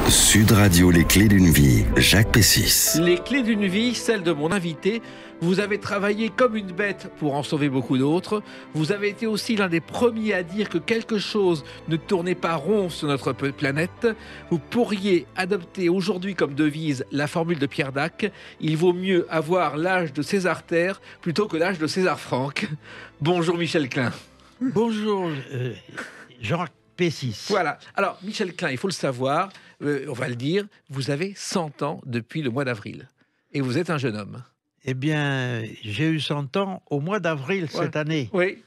Sud Radio, les clés d'une vie, Jacques Pessis. Les clés d'une vie, celle de mon invité. Vous avez travaillé comme une bête pour en sauver beaucoup d'autres. Vous avez été aussi l'un des premiers à dire que quelque chose ne tournait pas rond sur notre planète. Vous pourriez adopter aujourd'hui comme devise la formule de Pierre Dac. Il vaut mieux avoir l'âge de César Terre plutôt que l'âge de César Franck. Bonjour Michel Klein. Bonjour Jacques Pessis. Voilà. Alors Michel Klein, il faut le savoir, on va le dire, vous avez 100 ans depuis le mois d'avril. Et vous êtes un jeune homme. Eh bien, j'ai eu 100 ans au mois d'avril cette année. Oui.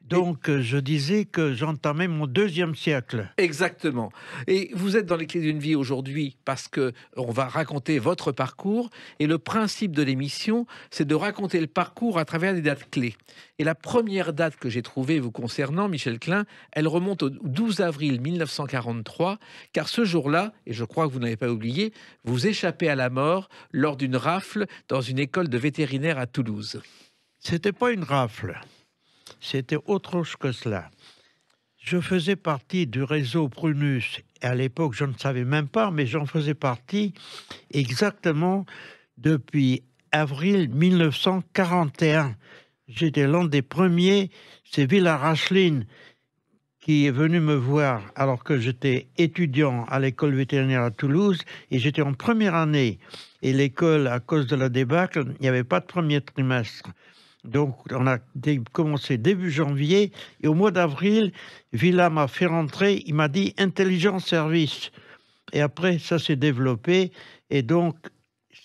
Donc, je disais que j'entamais mon 2e siècle. Exactement. Et vous êtes dans les clés d'une vie aujourd'hui parce que on va raconter votre parcours. Et le principe de l'émission, c'est de raconter le parcours à travers des dates clés. Et la première date que j'ai trouvée vous concernant, Michel Klein, elle remonte au 12 avril 1943, car ce jour-là, et je crois que vous n'avez pas oublié, vous échappez à la mort lors d'une rafle dans une école de vétérinaire à Toulouse. C'était pas une rafle. C'était autre chose que cela. Je faisais partie du réseau Prunus. Et à l'époque, je ne savais même pas, mais j'en faisais partie exactement depuis avril 1941. J'étais l'un des premiers. C'est Villard Racheline qui est venu me voir alors que j'étais étudiant à l'école vétérinaire à Toulouse et j'étais en première année. Et l'école, à cause de la débâcle, il n'y avait pas de premier trimestre. Donc, on a commencé début janvier et au mois d'avril, Villa m'a fait rentrer. Il m'a dit intelligence service. Et après, ça s'est développé. Et donc,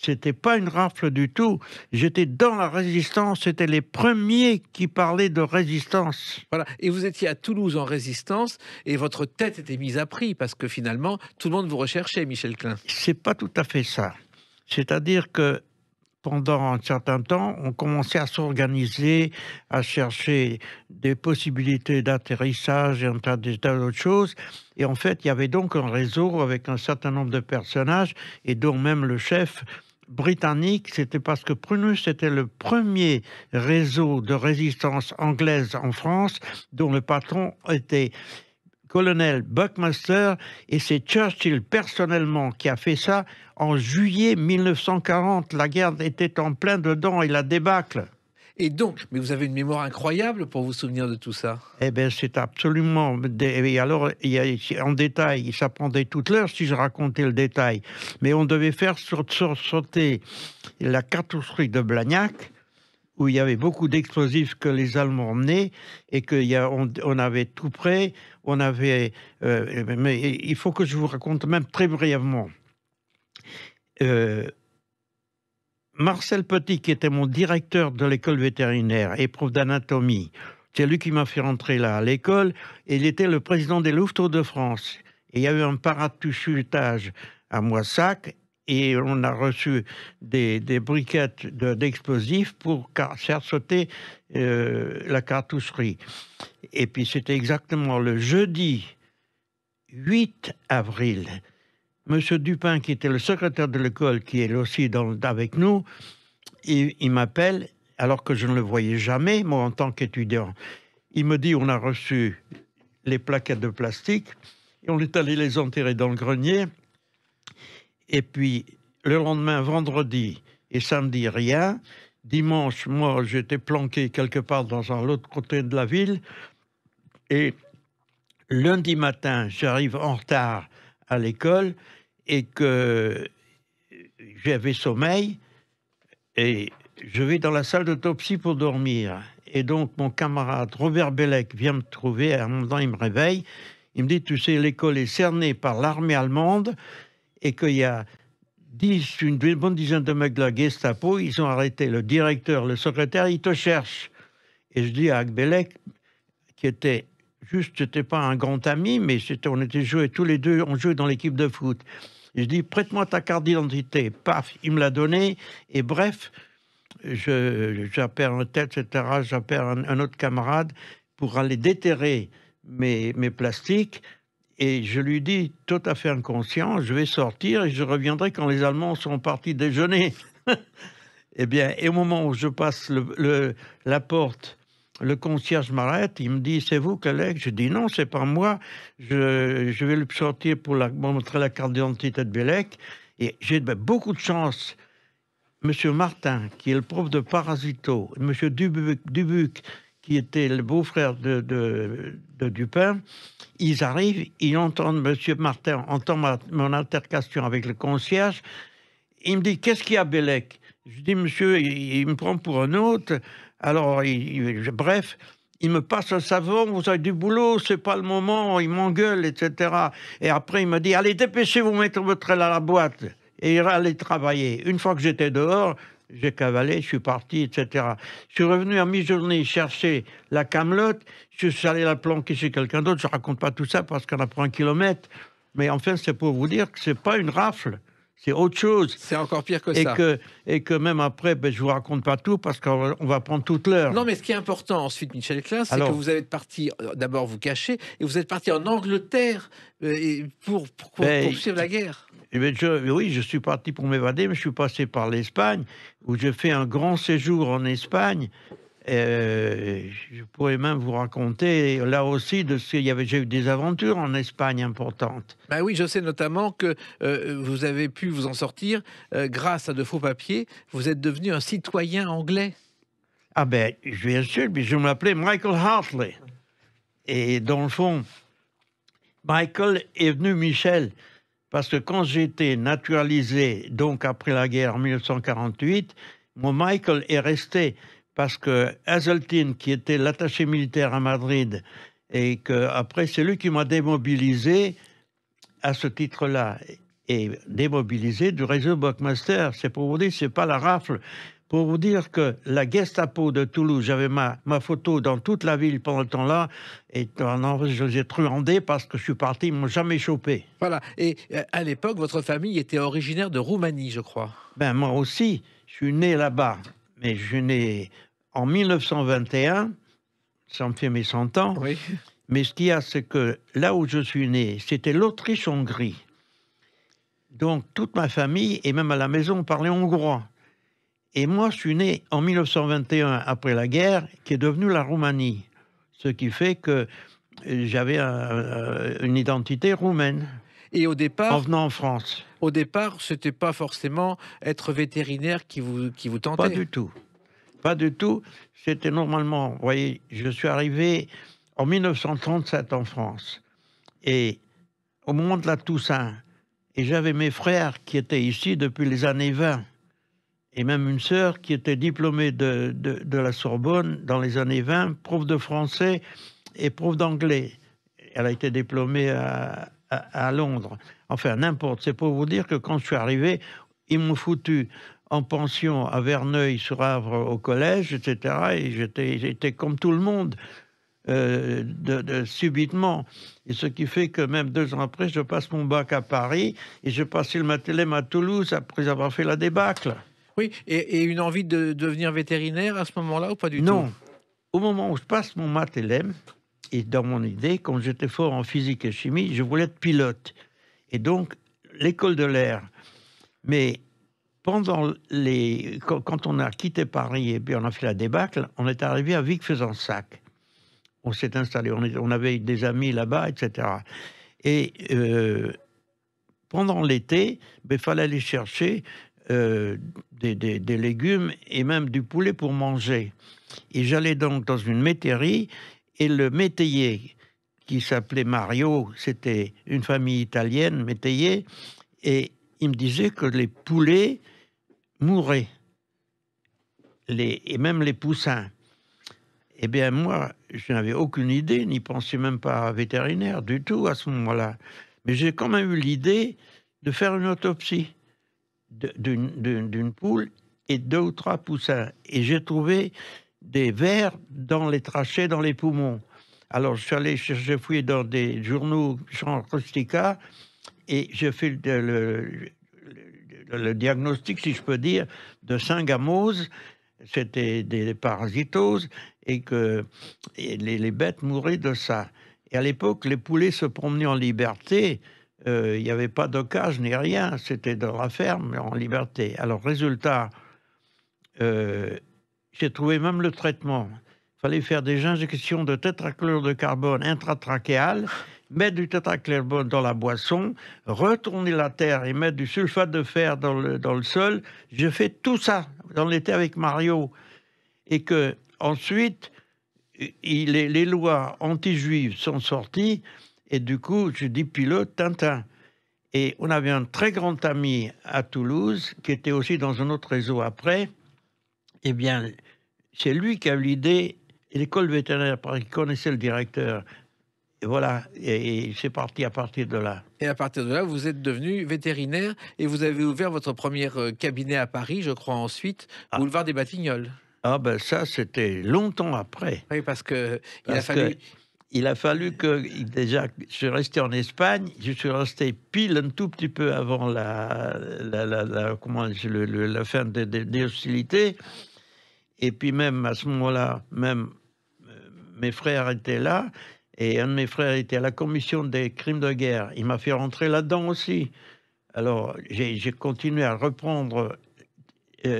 c'était pas une rafle du tout. J'étais dans la résistance. C'était les premiers qui parlaient de résistance. Voilà. Et vous étiez à Toulouse en résistance et votre tête était mise à prix parce que finalement, tout le monde vous recherchait, Michel Klein. C'est pas tout à fait ça. C'est-à-dire que pendant un certain temps, on commençait à s'organiser, à chercher des possibilités d'atterrissage et un tas d'autres choses. Et en fait, il y avait donc un réseau avec un certain nombre de personnages, et dont même le chef britannique. C'était parce que Prunus était le premier réseau de résistance anglaise en France, dont le patron était colonel Buckmaster, et c'est Churchill personnellement qui a fait ça en juillet 1940. La guerre était en plein dedans et la débâcle. Et donc, mais vous avez une mémoire incroyable pour vous souvenir de tout ça. Eh bien, c'est absolument... Et alors, en détail, ça prendrait toute l'heure si je racontais le détail. Mais on devait faire sauter la cartoucherie de Blagnac, où il y avait beaucoup d'explosifs que les Allemands emmenaient et qu'on avait tout prêt. On avait... mais il faut que je vous raconte même très brièvement. Marcel Petit, qui était mon directeur de l'école vétérinaire et prof d'anatomie, c'est lui qui m'a fait rentrer là à l'école, et il était le président des louveteaux de France. Et il y a eu un parachutage à Moissac, et on a reçu des briquettes d'explosifs pour faire sauter la cartoucherie. Et puis c'était exactement le jeudi 8 avril. Monsieur Dupin, qui était le secrétaire de l'école, qui est aussi avec nous, il m'appelle, alors que je ne le voyais jamais, moi, en tant qu'étudiant. Il me dit, on a reçu les plaquettes de plastique, et on est allé les enterrer dans le grenier. Et puis, le lendemain, vendredi et samedi, rien. Dimanche, moi, j'étais planqué quelque part dans l'autre côté de la ville. Et lundi matin, j'arrive en retard à l'école et que j'avais sommeil et je vais dans la salle d'autopsie pour dormir. Et donc, mon camarade Robert Bellec vient me trouver. À un moment, il me réveille. Il me dit, tu sais, l'école est cernée par l'armée allemande et qu'il y a une bonne dizaine de mecs de la Gestapo. Ils ont arrêté le directeur, le secrétaire. Ils te cherchent. Et je dis à Bellec, qui était... c'était pas un grand ami, mais on était joués tous les deux, on jouait dans l'équipe de foot. Et je dis, prête-moi ta carte d'identité. Paf, il me l'a donnée. Et bref, j'appelle un tel, etc. J'appelle un autre camarade pour aller déterrer mes plastiques. Et je lui dis, tout à fait inconscient, je vais sortir et je reviendrai quand les Allemands seront partis déjeuner. Eh bien, et au moment où je passe la porte le concierge m'arrête, il me dit: «C'est vous, collègue?» Je dis: «Non, c'est pas moi. Je vais le sortir pour montrer la carte d'identité de Bellec». Et j'ai beaucoup de chance. Monsieur Martin, qui est le prof de parasito, monsieur Dubuc, qui était le beau-frère de Dupin, ils arrivent, ils entendent, monsieur Martin entend mon altercation avec le concierge. Il me dit: «Qu'est-ce qu'il y a, Bellec?» Je dis: «Monsieur, il me prend pour un autre». Alors, bref, il me passe un savon: «Vous avez du boulot, c'est pas le moment», il m'engueule, etc. Et après, il me dit: «Allez, dépêchez-vous, mettez votre aile à la boîte et allez travailler». Une fois que j'étais dehors, j'ai cavalé, je suis parti, etc. Je suis revenu à mi-journée chercher la camelote, je suis allé la planquer chez quelqu'un d'autre. Je raconte pas tout ça parce qu'on a pris 1 kilomètre. Mais enfin, c'est pour vous dire que c'est pas une rafle. C'est autre chose. C'est encore pire que ça. Et que même après, ben, je vous raconte pas tout parce qu'on va prendre toute l'heure. Non, mais ce qui est important ensuite, Michel Klein, c'est que vous êtes parti d'abord vous cacher et vous êtes parti en Angleterre pour poursuivre la guerre. Eh bien, oui, je suis parti pour m'évader, mais je suis passé par l'Espagne, où j'ai fait un grand séjour en Espagne. Je pourrais même vous raconter là aussi j'ai eu des aventures en Espagne importantes. Ben oui, je sais notamment que vous avez pu vous en sortir grâce à de faux papiers. Vous êtes devenu un citoyen anglais. Ah ben, bien sûr, mais je m'appelais Michael Hartley. Et dans le fond, Michael est venu Michel, parce que quand j'ai été naturalisé, donc après la guerre en 1948, mon Michael est resté. Parce que Hazeltine, qui était l'attaché militaire à Madrid, et qu'après, c'est lui qui m'a démobilisé à ce titre-là, et démobilisé du réseau Buckmaster. C'est pour vous dire, c'est pas la rafle. Pour vous dire que la Gestapo de Toulouse, j'avais ma photo dans toute la ville pendant ce temps-là, et je les ai truandés parce que je suis parti, ils m'ont jamais chopé. Voilà. Et à l'époque, votre famille était originaire de Roumanie, je crois. Ben, moi aussi, je suis né là-bas. Mais je suis né en 1921, ça me fait mes 100 ans. Oui. Mais ce qu'il y a, c'est que là où je suis né, c'était l'Autriche-Hongrie. Donc, toute ma famille, et même à la maison, parlait hongrois. Et moi, je suis né en 1921, après la guerre, qui est devenue la Roumanie. Ce qui fait que j'avais une identité roumaine. Et au départ, en venant en France. Au départ, c'était pas forcément être vétérinaire qui vous tentait. Pas du tout. Pas du tout. C'était normalement, vous voyez, je suis arrivé en 1937 en France. Et au moment de la Toussaint, et j'avais mes frères qui étaient ici depuis les années 20. Et même une sœur qui était diplômée de la Sorbonne dans les années 20, prof de français et prof d'anglais. Elle a été diplômée à Londres. Enfin, n'importe. C'est pour vous dire que quand je suis arrivé, ils m'ont foutu en pension à Verneuil-sur-Avre au collège, etc. Et j'étais comme tout le monde, subitement. Et ce qui fait que même 2 ans après, je passe mon bac à Paris et je passais le Matélème à Toulouse après avoir fait la débâcle. Oui, et une envie de devenir vétérinaire à ce moment-là ou pas du tout? Non. Au moment où je passe mon Matélème, et dans mon idée, comme j'étais fort en physique et chimie, je voulais être pilote. Et donc, l'école de l'air. Mais quand on a quitté Paris et puis on a fait la débâcle, on est arrivé à Vic-Fezensac. On s'est installé, on avait des amis là-bas, etc. Et pendant l'été, il fallait aller chercher des légumes et même du poulet pour manger. Et j'allais donc dans une métairie, et le métayer, qui s'appelait Mario, c'était une famille italienne, métayer, et il me disait que les poulets mouraient, et même les poussins. Eh bien, moi, je n'avais aucune idée, n'y pensais même pas à vétérinaire du tout à ce moment-là. Mais j'ai quand même eu l'idée de faire une autopsie d'une poule et 2 ou 3 poussins. Et j'ai trouvé des vers dans les trachées, dans les poumons. Alors, je suis allé chercher, fouiller dans des journaux genre Rustica, et j'ai fait le diagnostic, si je peux dire, de synghamose. C'était des parasitoses, et que les bêtes mouraient de ça. Et à l'époque, les poulets se promenaient en liberté. Il n'y avait pas de cage ni rien. C'était dans la ferme, mais en liberté. Alors, résultat, j'ai trouvé même le traitement. Il fallait faire des injections de tétrachlore de carbone intratrachéal, mettre du tétrachlore dans la boisson, retourner la terre et mettre du sulfate de fer dans le sol. J'ai fait tout ça dans l'été avec Mario. Et que ensuite, les lois anti-juives sont sorties. Et du coup, je dis pilote Tintin. Et on avait un très grand ami à Toulouse, qui était aussi dans un autre réseau après. Eh bien, c'est lui qui a eu l'idée, et l'école vétérinaire, parce qu'il connaissait le directeur. Et voilà, et c'est parti à partir de là. Et à partir de là, vous êtes devenu vétérinaire et vous avez ouvert votre premier cabinet à Paris, je crois ensuite, boulevard des Batignolles. Ah ben ça, c'était longtemps après. Oui, parce que il a fallu que, déjà, je suis resté en Espagne, je suis resté pile un tout petit peu avant la fin des hostilités. Et puis même à ce moment-là, même mes frères étaient là, et un de mes frères était à la commission des crimes de guerre. Il m'a fait rentrer là-dedans aussi. Alors j'ai continué à reprendre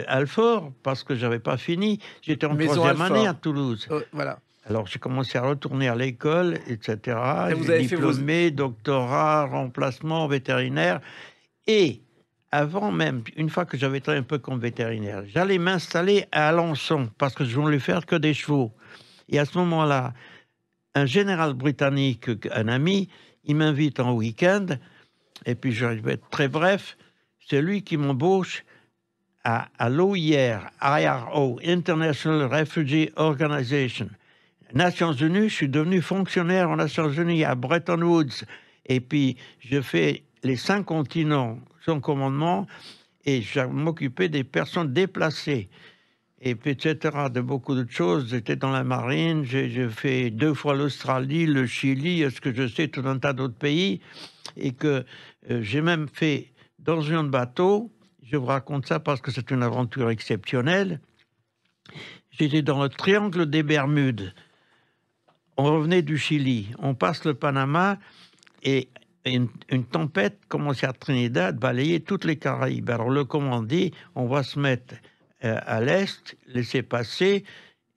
Alfort, parce que j'avais pas fini. J'étais en troisième année à Toulouse. Voilà. Alors j'ai commencé à retourner à l'école, etc. Vous avez diplômé, doctorat, remplacement vétérinaire. Et avant même, une fois que j'avais travaillé un peu comme vétérinaire, j'allais m'installer à Alençon, parce que je voulais faire que des chevaux. Et à ce moment-là, un général britannique, un ami, il m'invite en week-end, et puis je vais être très bref, c'est lui qui m'embauche à l'OIR, IRO, International Refugee Organization. Nations Unies, je suis devenu fonctionnaire aux Nations Unies à Bretton Woods. Et puis, je fais les 5 continents son commandement et je m'occupais des personnes déplacées. Et puis, etc., de beaucoup d'autres choses. J'étais dans la marine, j'ai fait 2 fois l'Australie, le Chili, est-ce que je sais, tout un tas d'autres pays. Et que j'ai même fait, dans un bateau, je vous raconte ça parce que c'est une aventure exceptionnelle, j'étais dans le triangle des Bermudes. On revenait du Chili, on passe le Panama et une tempête commence à Trinidad, balayer toutes les Caraïbes. Alors le commandant, on va se mettre à l'est, laisser passer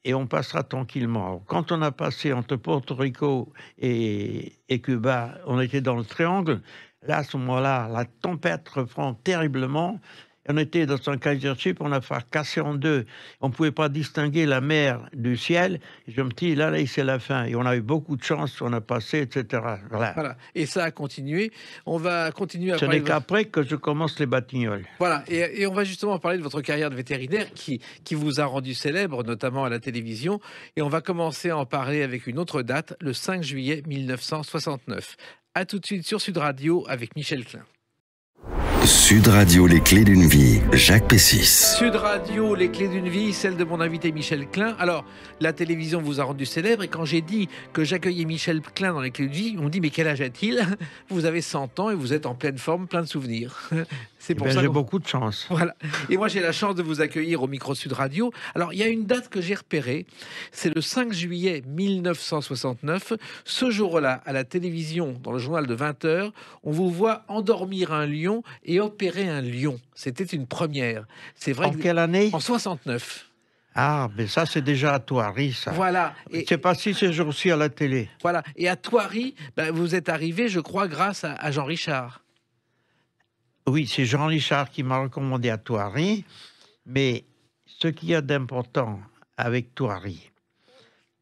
et on passera tranquillement. Alors, quand on a passé entre Porto Rico et Cuba, on était dans le triangle. Là, à ce moment-là, la tempête reprend terriblement. On était dans un Kaisership, on a fait casser en 2. On ne pouvait pas distinguer la mer du ciel. Et je me dis, là, c'est la fin. Et on a eu beaucoup de chance, on a passé, etc. Voilà. Et ça a continué. On va continuer à parler... Ce n'est qu'après que je commence les Batignolles. Voilà. Et on va justement parler de votre carrière de vétérinaire qui vous a rendu célèbre, notamment à la télévision. Et on va commencer à en parler avec une autre date, le 5 juillet 1969. À tout de suite sur Sud Radio avec Michel Klein. Sud Radio, les clés d'une vie, Jacques Pessis. Sud Radio, les clés d'une vie, celle de mon invité Michel Klein. Alors, la télévision vous a rendu célèbre et quand j'ai dit que j'accueillais Michel Klein dans les clés d'une vie, on me dit mais quel âge a-t-il? Vous avez 100 ans et vous êtes en pleine forme, plein de souvenirs. C'est pour ça j'ai beaucoup de chance. Voilà. Et moi, j'ai la chance de vous accueillir au micro Sud Radio. Alors, il y a une date que j'ai repérée. C'est le 5 juillet 1969. Ce jour-là, à la télévision, dans le journal de 20h, on vous voit endormir un lion et opérer un lion. C'était une première. C'est vrai. En quelle année? En 69. Ah, mais ça, c'est déjà à Thoiry, ça. Voilà. Et c'est passé ces jours-ci à la télé. Voilà. Et à Thoiry, vous êtes arrivé, je crois, grâce à Jean Richard. Oui, c'est Jean Richard qui m'a recommandé à Thoiry. Mais ce qu'il y a d'important avec Thoiry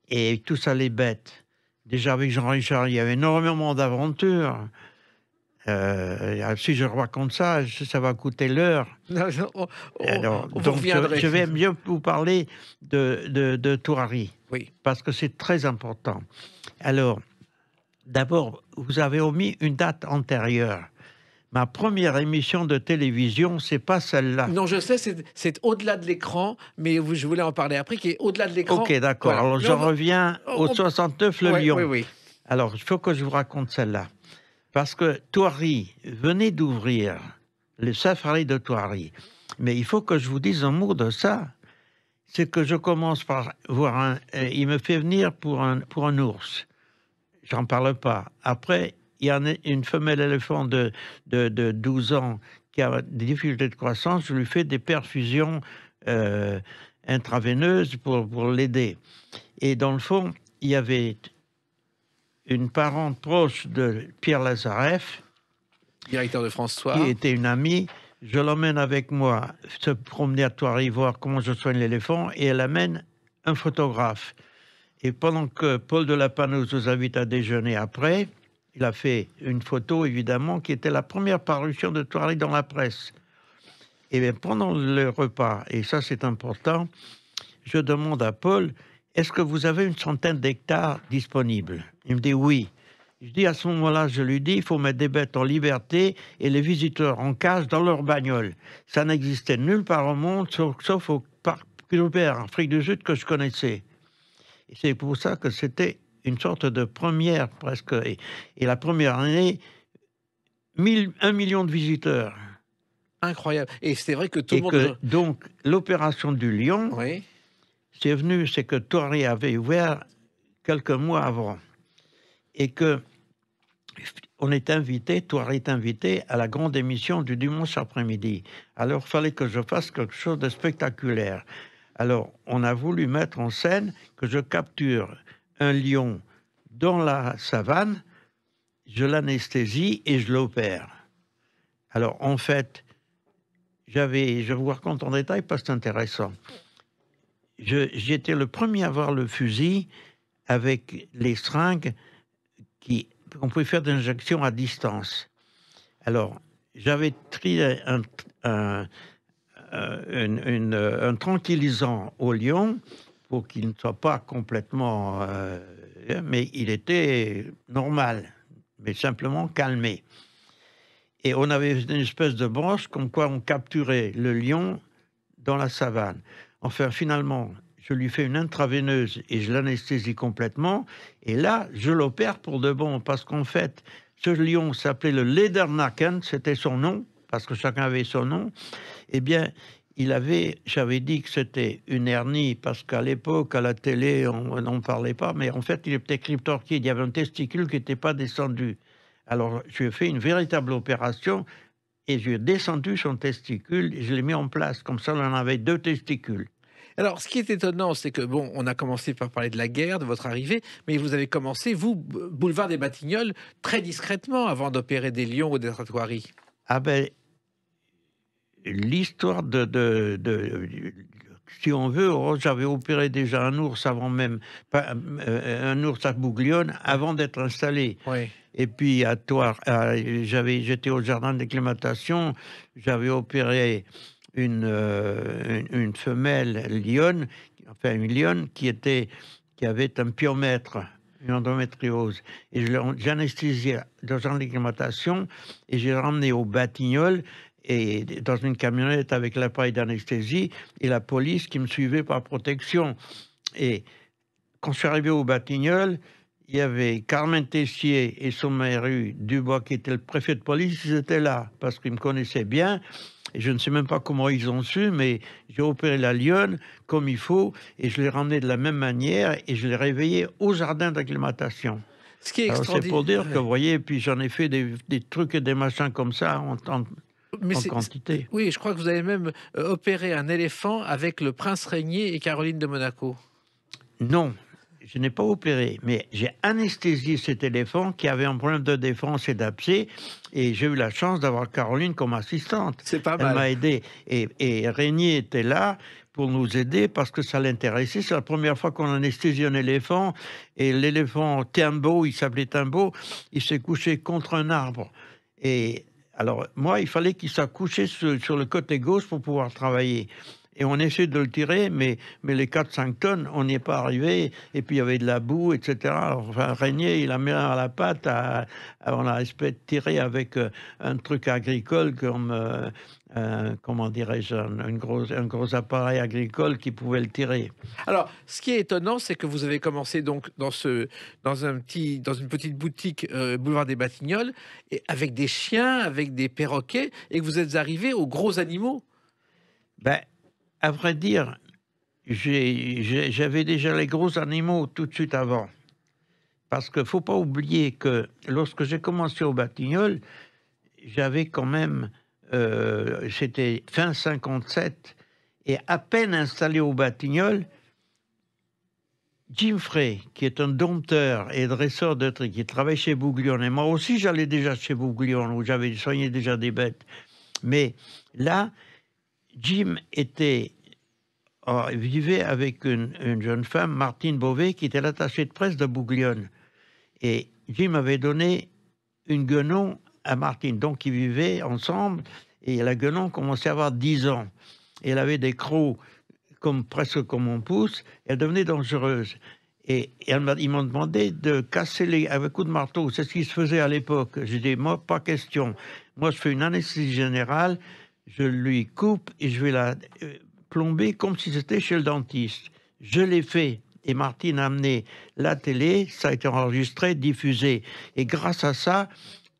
et tout ça, les bêtes, déjà avec Jean Richard, il y avait énormément d'aventures. Si je raconte ça, ça va coûter l'heure. Donc, je vais mieux vous parler de Thoiry, oui, parce que c'est très important. Alors, d'abord, vous avez omis une date antérieure. Ma première émission de télévision, c'est pas celle-là. Non, je sais, c'est au-delà de l'écran, mais je voulais en parler après, qui est au-delà de l'écran. Ok, d'accord. Voilà. Alors, j'en reviens au 69, le lion. Oui, oui. Alors, il faut que je vous raconte celle-là. Parce que Thoiry venait d'ouvrir le safari de Thoiry. Mais il faut que je vous dise un mot de ça. C'est que je commence par voir il me fait venir pour un ours. J'en parle pas. Après, il y a une femelle éléphant de 12 ans qui a des difficultés de croissance. Je lui fais des perfusions intraveineuses pour l'aider. Et dans le fond, il y avait une parente proche de Pierre Lazareff, Directeur de France Soir. qui était une amie. Je l'emmène avec moi se promener à Thoiry, voir comment je soigne l'éléphant, et elle amène un photographe. Et pendant que Paul de la Panouse nous invite à déjeuner après, il a fait une photo, évidemment, qui était la première parution de Thoiry dans la presse. Et bien, pendant le repas, et ça c'est important, je demande à Paul, est-ce que vous avez une centaine d'hectares disponibles? Il me dit oui. Je dis à ce moment-là, je lui dis, il faut mettre des bêtes en liberté et les visiteurs en cage dans leur bagnole. Ça n'existait nulle part au monde, sauf au parc Gilbert, en Afrique du Sud, que je connaissais. Et c'est pour ça que c'était une sorte de première presque. Et la première année, 1 million de visiteurs. Incroyable. Et c'est vrai que tout le monde... Donc, l'opération du lion, Oui. c'est que Thoiry avait ouvert quelques mois avant. Et que on est invité, Thoiry est invité à la grande émission du dimanche après-midi. Alors, il fallait que je fasse quelque chose de spectaculaire. Alors, on a voulu mettre en scène que je capture un lion dans la savane, je l'anesthésie et je l'opère. Alors, en fait, je vous raconte en détail parce que c'est intéressant. J'étais le premier à avoir le fusil avec les seringues qu'on pouvait faire des injections à distance. Alors, j'avais trié un tranquillisant au lion pour qu'il ne soit pas complètement... mais il était normal, mais simplement calmé. Et on avait une espèce de branche comme quoi on capturait le lion dans la savane. Enfin, finalement, je lui fais une intraveineuse et je l'anesthésie complètement. Et là, je l'opère pour de bon, parce qu'en fait, ce lion s'appelait le Ledernacken, c'était son nom, parce que chacun avait son nom. Eh bien, j'avais dit que c'était une hernie, parce qu'à l'époque, à la télé, on n'en parlait pas, mais en fait, il était cryptorchide, il y avait un testicule qui n'était pas descendu. Alors, je lui ai fait une véritable opération, et je lui ai descendu son testicule, et je l'ai mis en place, comme ça, on en avait 2 testicules. Alors, ce qui est étonnant, c'est que, bon, on a commencé par parler de la guerre, de votre arrivée, mais vous avez commencé, vous, boulevard des Batignolles, très discrètement avant d'opérer des lions ou des Thoiry. Ah ben, l'histoire si on veut, j'avais opéré déjà un ours avant même, un ours à Bouglione, avant d'être installé. Oui. Et puis à Thoiry, j'étais au jardin d'acclimatation, j'avais opéré une femelle lionne, enfin une lionne qui avait un pyomètre, une endométriose. Et j'ai anesthésié dans le jardin d'acclimatation et j'ai ramené au Batignolles et dans une camionnette avec l'appareil d'anesthésie et la police qui me suivait par protection. Et quand je suis arrivé au Batignolles, il y avait Carmen Tessier et son mari Dubois, qui était le préfet de police, ils étaient là, parce qu'ils me connaissaient bien. Et je ne sais même pas comment ils ont su, mais j'ai opéré la lionne comme il faut, et je l'ai ramenée de la même manière, et je l'ai réveillée au jardin d'acclimatation. Ce qui est extraordinaire. C'est pour dire que, vous voyez, puis j'en ai fait des trucs et des machins comme ça en quantité. Oui, je crois que vous avez même opéré un éléphant avec le prince Régnier et Caroline de Monaco. Non, je n'ai pas opéré, mais j'ai anesthésié cet éléphant qui avait un problème de défense et d'abcès, et j'ai eu la chance d'avoir Caroline comme assistante. C'est pas mal. Elle m'a aidé, et Régnier était là pour nous aider parce que ça l'intéressait. C'est la première fois qu'on anesthésie un éléphant, et l'éléphant Timbo, il s'appelait Timbo, il s'est couché contre un arbre. Et alors, moi, il fallait qu'il soit couché sur le côté gauche pour pouvoir travailler. Et on essaie de le tirer, mais les 4-5 tonnes, on n'y est pas arrivé. Et puis, il y avait de la boue, etc. Alors, enfin, Régnier, il a mis à la patte. On a tiré avec un truc agricole comme, comment dirais-je, un gros appareil agricole qui pouvait le tirer. Alors, ce qui est étonnant, c'est que vous avez commencé donc dans une petite boutique boulevard des Batignolles, et avec des chiens, avec des perroquets, et que vous êtes arrivé aux gros animaux. Ben, à vrai dire, j'avais déjà les gros animaux tout de suite avant. Parce qu'il ne faut pas oublier que lorsque j'ai commencé au Batignolles, j'avais quand même, c'était fin 57, et à peine installé au Batignolles, Jim Frey, qui est un dompteur et dresseur de tri, qui travaille chez Bouglione, et moi aussi j'allais déjà chez Bouglione, où j'avais soigné déjà des bêtes. Mais là, Jim vivait avec une jeune femme, Martine Beauvais, qui était l'attachée de presse de Bouglione. Et Jim avait donné une guenon à Martine, donc ils vivaient ensemble, et la guenon commençait à avoir 10 ans. Et elle avait des crocs presque comme mon pouce, elle devenait dangereuse. Et ils m'ont demandé de casser avec coup de marteau. C'est ce qui se faisait à l'époque. J'ai dit, moi, pas question. Moi, je fais une anesthésie générale, je lui coupe et je vais la plomber comme si c'était chez le dentiste. Je l'ai fait. Et Martine a amené la télé, ça a été enregistré, diffusé. Et grâce à ça,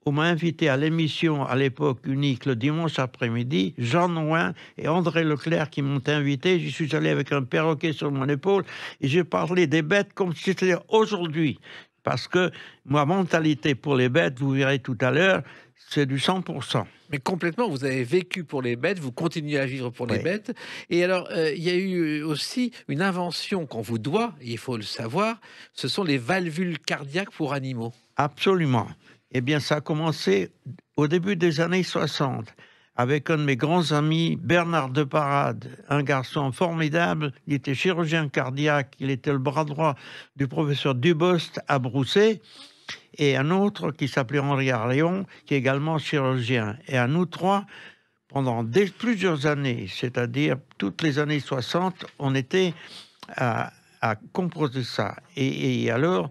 on m'a invité à l'émission à l'époque unique le dimanche après-midi. Jean Nouin et André Leclerc qui m'ont invité. J'y suis allé avec un perroquet sur mon épaule et j'ai parlé des bêtes comme si c'était aujourd'hui. Parce que ma mentalité pour les bêtes, vous verrez tout à l'heure, c'est du 100%. Mais complètement, vous avez vécu pour les bêtes, vous continuez à vivre pour les bêtes. Et alors, il y a eu aussi une invention qu'on vous doit, il faut le savoir, ce sont les valvules cardiaques pour animaux. Absolument. Eh bien, ça a commencé au début des années 60 avec un de mes grands amis, Bernard Deparade, un garçon formidable. Il était chirurgien cardiaque, il était le bras droit du professeur Dubost à Brousset, et un autre qui s'appelait Henri Arléon, qui est également chirurgien. Et à nous trois, pendant plusieurs années, c'est-à-dire toutes les années 60, on était à composer ça. Et alors,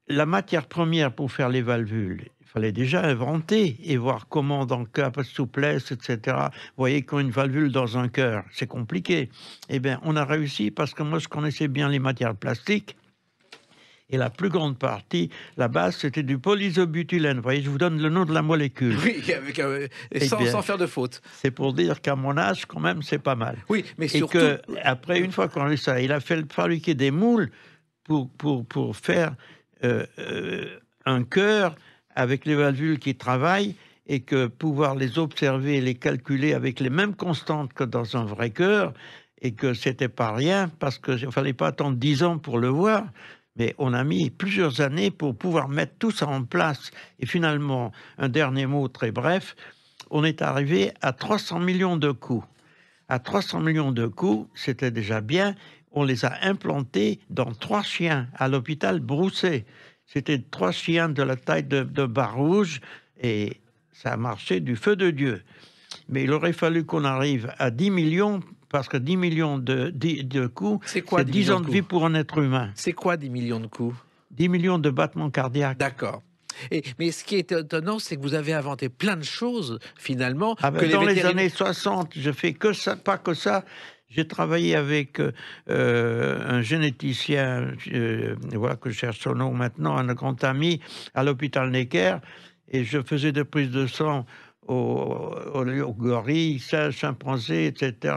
la matière première pour faire les valvules, il fallait déjà inventer et voir comment, dans le cas de souplesse, etc. Vous voyez, quand une valvule dans un cœur, c'est compliqué. Eh bien, on a réussi parce que moi, je connaissais bien les matières plastiques. Et la plus grande partie, la base, c'était du polysobutylène. Vous voyez, je vous donne le nom de la molécule. Oui, avec, sans faire de faute. C'est pour dire qu'à mon âge, quand même, c'est pas mal. Oui, mais surtout... Et qu'après, une fois qu'on a eu ça, il a fallu fabriquer des moules pour faire un cœur avec les valvules qui travaillent et que pouvoir les observer et les calculer avec les mêmes constantes que dans un vrai cœur, et que c'était pas rien parce qu'il ne fallait pas attendre 10 ans pour le voir. Mais on a mis plusieurs années pour pouvoir mettre tout ça en place. Et finalement, un dernier mot très bref, on est arrivé à 300 millions de coups. À 300 millions de coups, c'était déjà bien. On les a implantés dans 3 chiens à l'hôpital Brousset. C'était 3 chiens de la taille de Barouge et ça a marché du feu de Dieu. Mais il aurait fallu qu'on arrive à 10 millions parce que 10 millions de coups, c'est 10 ans de vie pour un être humain. C'est quoi 10 millions de coups? 10 millions de battements cardiaques. D'accord. Mais ce qui est étonnant, c'est que vous avez inventé plein de choses, finalement. Dans les années 60, je fais que ça, pas que ça. J'ai travaillé avec un généticien, voilà que je cherche son nom maintenant, un grand ami, à l'hôpital Necker, et je faisais des prises de sang aux gorilles, singes, chimpanzés, etc.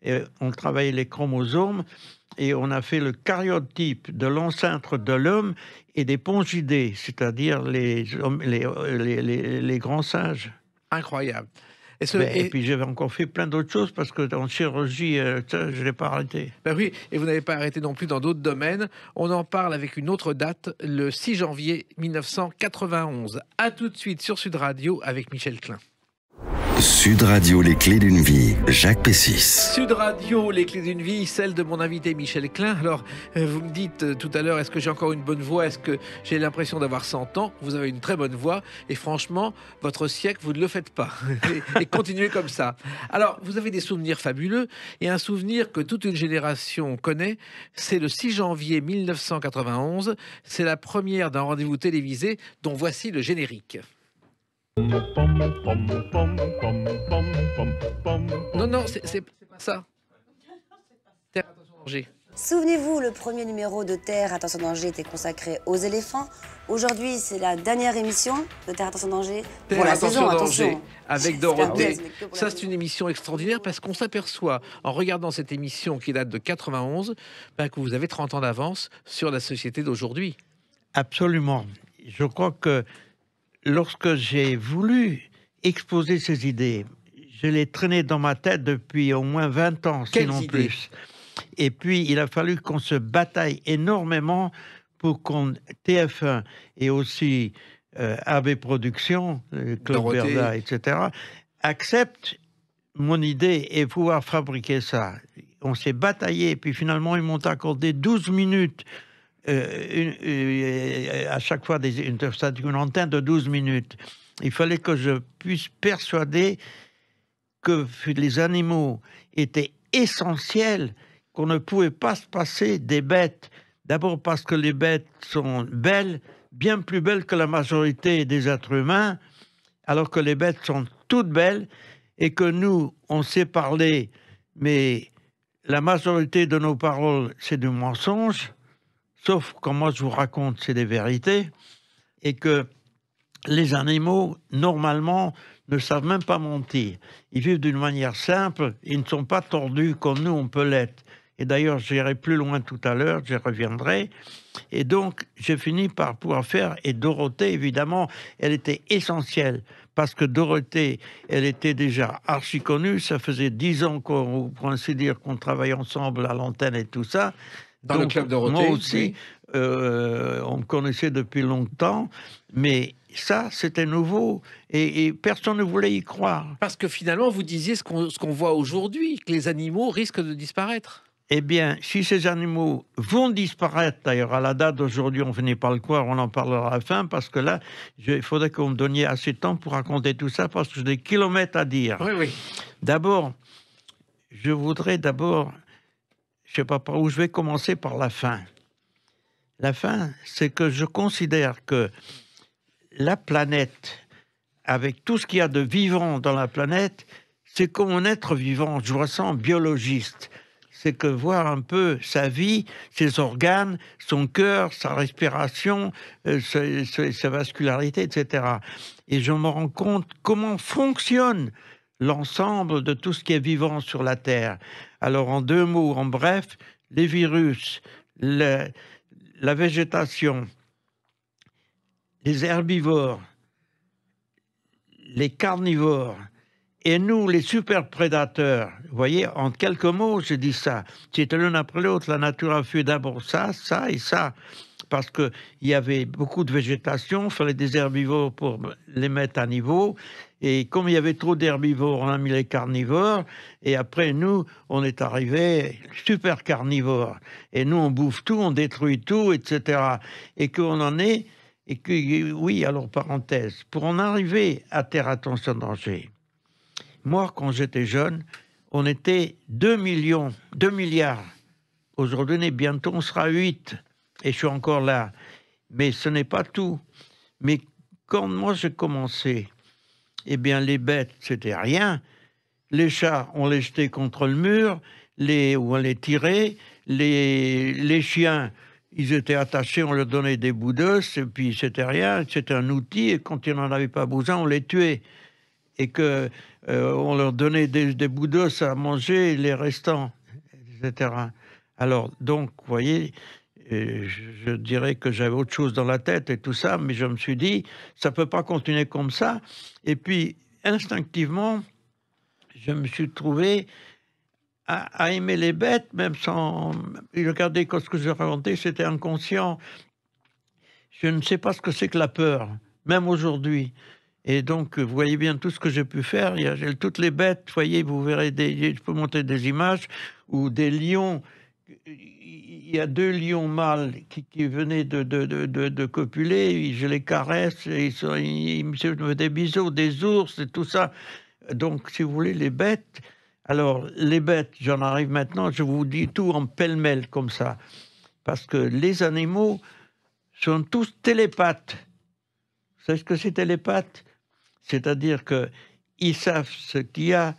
Et on travaillait les chromosomes et on a fait le karyotype de l'ancêtre de l'homme et des pongidés, c'est-à-dire les grands singes. Incroyable. Et puis j'avais encore fait plein d'autres choses parce que en chirurgie, je ne l'ai pas arrêté. Ben oui, et vous n'avez pas arrêté non plus dans d'autres domaines. On en parle avec une autre date, le 6 janvier 1991. À tout de suite sur Sud Radio avec Michel Klein. Sud Radio, les clés d'une vie, Jacques Pessis. Sud Radio, les clés d'une vie, celle de mon invité Michel Klein. Alors, vous me dites tout à l'heure, est-ce que j'ai encore une bonne voix? Est-ce que j'ai l'impression d'avoir 100 ans? Vous avez une très bonne voix et franchement, votre siècle, vous ne le faites pas. Et continuez comme ça. Alors, vous avez des souvenirs fabuleux et un souvenir que toute une génération connaît, c'est le 6 janvier 1991. C'est la première d'un rendez-vous télévisé dont voici le générique. Non, c'est pas ça. Terre, attention, danger. Souvenez-vous, le premier numéro de Terre, attention, danger était consacré aux éléphants. Aujourd'hui, c'est la dernière émission de Terre, attention, danger. Terre, pour la attention, saison, danger. attention. Avec Dorothée. Ça, c'est une émission extraordinaire parce qu'on s'aperçoit, en regardant cette émission qui date de 91, que vous avez 30 ans d'avance sur la société d'aujourd'hui. Absolument. Je crois que lorsque j'ai voulu exposer ces idées, je les traînais dans ma tête depuis au moins 20 ans, sinon plus. Et puis, il a fallu qu'on se bataille énormément pour qu'on, TF1 et aussi AB Productions, Claude Berda, etc., acceptent mon idée et pouvoir fabriquer ça. On s'est bataillé, puis finalement, ils m'ont accordé 12 minutes à chaque fois une antenne de 12 minutes. Il fallait que je puisse persuader que les animaux étaient essentiels, qu'on ne pouvait pas se passer des bêtes. D'abord parce que les bêtes sont belles, bien plus belles que la majorité des êtres humains, alors que les bêtes sont toutes belles et que nous, on sait parler, mais la majorité de nos paroles, c'est du mensonge, sauf quand moi je vous raconte, c'est des vérités, et que les animaux, normalement, ne savent même pas mentir. Ils vivent d'une manière simple, ils ne sont pas tordus comme nous, on peut l'être. Et d'ailleurs, j'irai plus loin tout à l'heure, j'y reviendrai. Et donc, j'ai fini par pouvoir faire, et Dorothée, évidemment, elle était essentielle, parce que Dorothée, elle était déjà archi connue, ça faisait 10 ans qu'on, pour ainsi dire, qu'on travaille ensemble à l'antenne et tout ça. Dans donc, le club Dorothée. Moi aussi, oui. On me connaissait depuis longtemps, mais ça, c'était nouveau, et personne ne voulait y croire. Parce que finalement, vous disiez ce qu'on voit aujourd'hui, que les animaux risquent de disparaître. Eh bien, si ces animaux vont disparaître, d'ailleurs, à la date d'aujourd'hui, on finit par le croire, on en parlera à la fin, parce que là, il faudrait que vous me donniez assez de temps pour raconter tout ça, parce que j'ai des kilomètres à dire. Oui, oui. D'abord, je voudrais je ne sais pas par où je vais commencer, par la fin. La fin, c'est que je considère que la planète, avec tout ce qu'il y a de vivant dans la planète, c'est comme un être vivant. Je vois ça en biologiste. C'est que voir un peu sa vie, ses organes, son cœur, sa respiration, sa vascularité, etc. Et je me rends compte comment fonctionne l'ensemble de tout ce qui est vivant sur la Terre. Alors, en 2 mots, en bref, les virus, la végétation, les herbivores, les carnivores, et nous, les super prédateurs. Vous voyez, en quelques mots, je dis ça. C'était l'un après l'autre. La nature a fait d'abord ça, ça et ça. Parce qu'il y avait beaucoup de végétation, il fallait des herbivores pour les mettre à niveau. Et comme il y avait trop d'herbivores, on a mis les carnivores. Et après, nous, on est arrivé super carnivores. Et nous, on bouffe tout, on détruit tout, etc. Et qu'on en est... Et que, oui, alors, parenthèse, pour en arriver à Terre Attention Danger, moi, quand j'étais jeune, on était 2 milliards. Aujourd'hui, bientôt, on sera 8. Et je suis encore là. Mais ce n'est pas tout. Mais quand moi, j'ai commencé, eh bien, les bêtes, c'était rien. Les chats, on les jetait contre le mur, ou on les tirait. Les chiens, ils étaient attachés, on leur donnait des bouts d'os, et puis c'était rien. C'était un outil, et quand ils n'en avaient pas besoin, on les tuait. Et que on leur donnait des bouts d'os à manger, les restants, etc. Alors, donc, vous voyez, je dirais que j'avais autre chose dans la tête et tout ça, mais je me suis dit, ça ne peut pas continuer comme ça. Et puis, instinctivement, je me suis trouvé à aimer les bêtes, même sans... Regardez, ce que je racontais, c'était inconscient. Je ne sais pas ce que c'est que la peur, même aujourd'hui. Et donc, vous voyez bien tout ce que j'ai pu faire. Il y a toutes les bêtes, vous voyez, vous verrez, je peux montrer des images où des lions, il y a 2 lions mâles qui venaient de copuler, je les caresse, et ils me font des bisous, des ours et tout ça. Donc, si vous voulez, les bêtes... Alors, les bêtes, j'en arrive maintenant, je vous dis tout en pêle-mêle comme ça. Parce que les animaux sont tous télépathes. Vous savez ce que c'est télépathe? C'est-à-dire qu'ils savent ce qu'il y a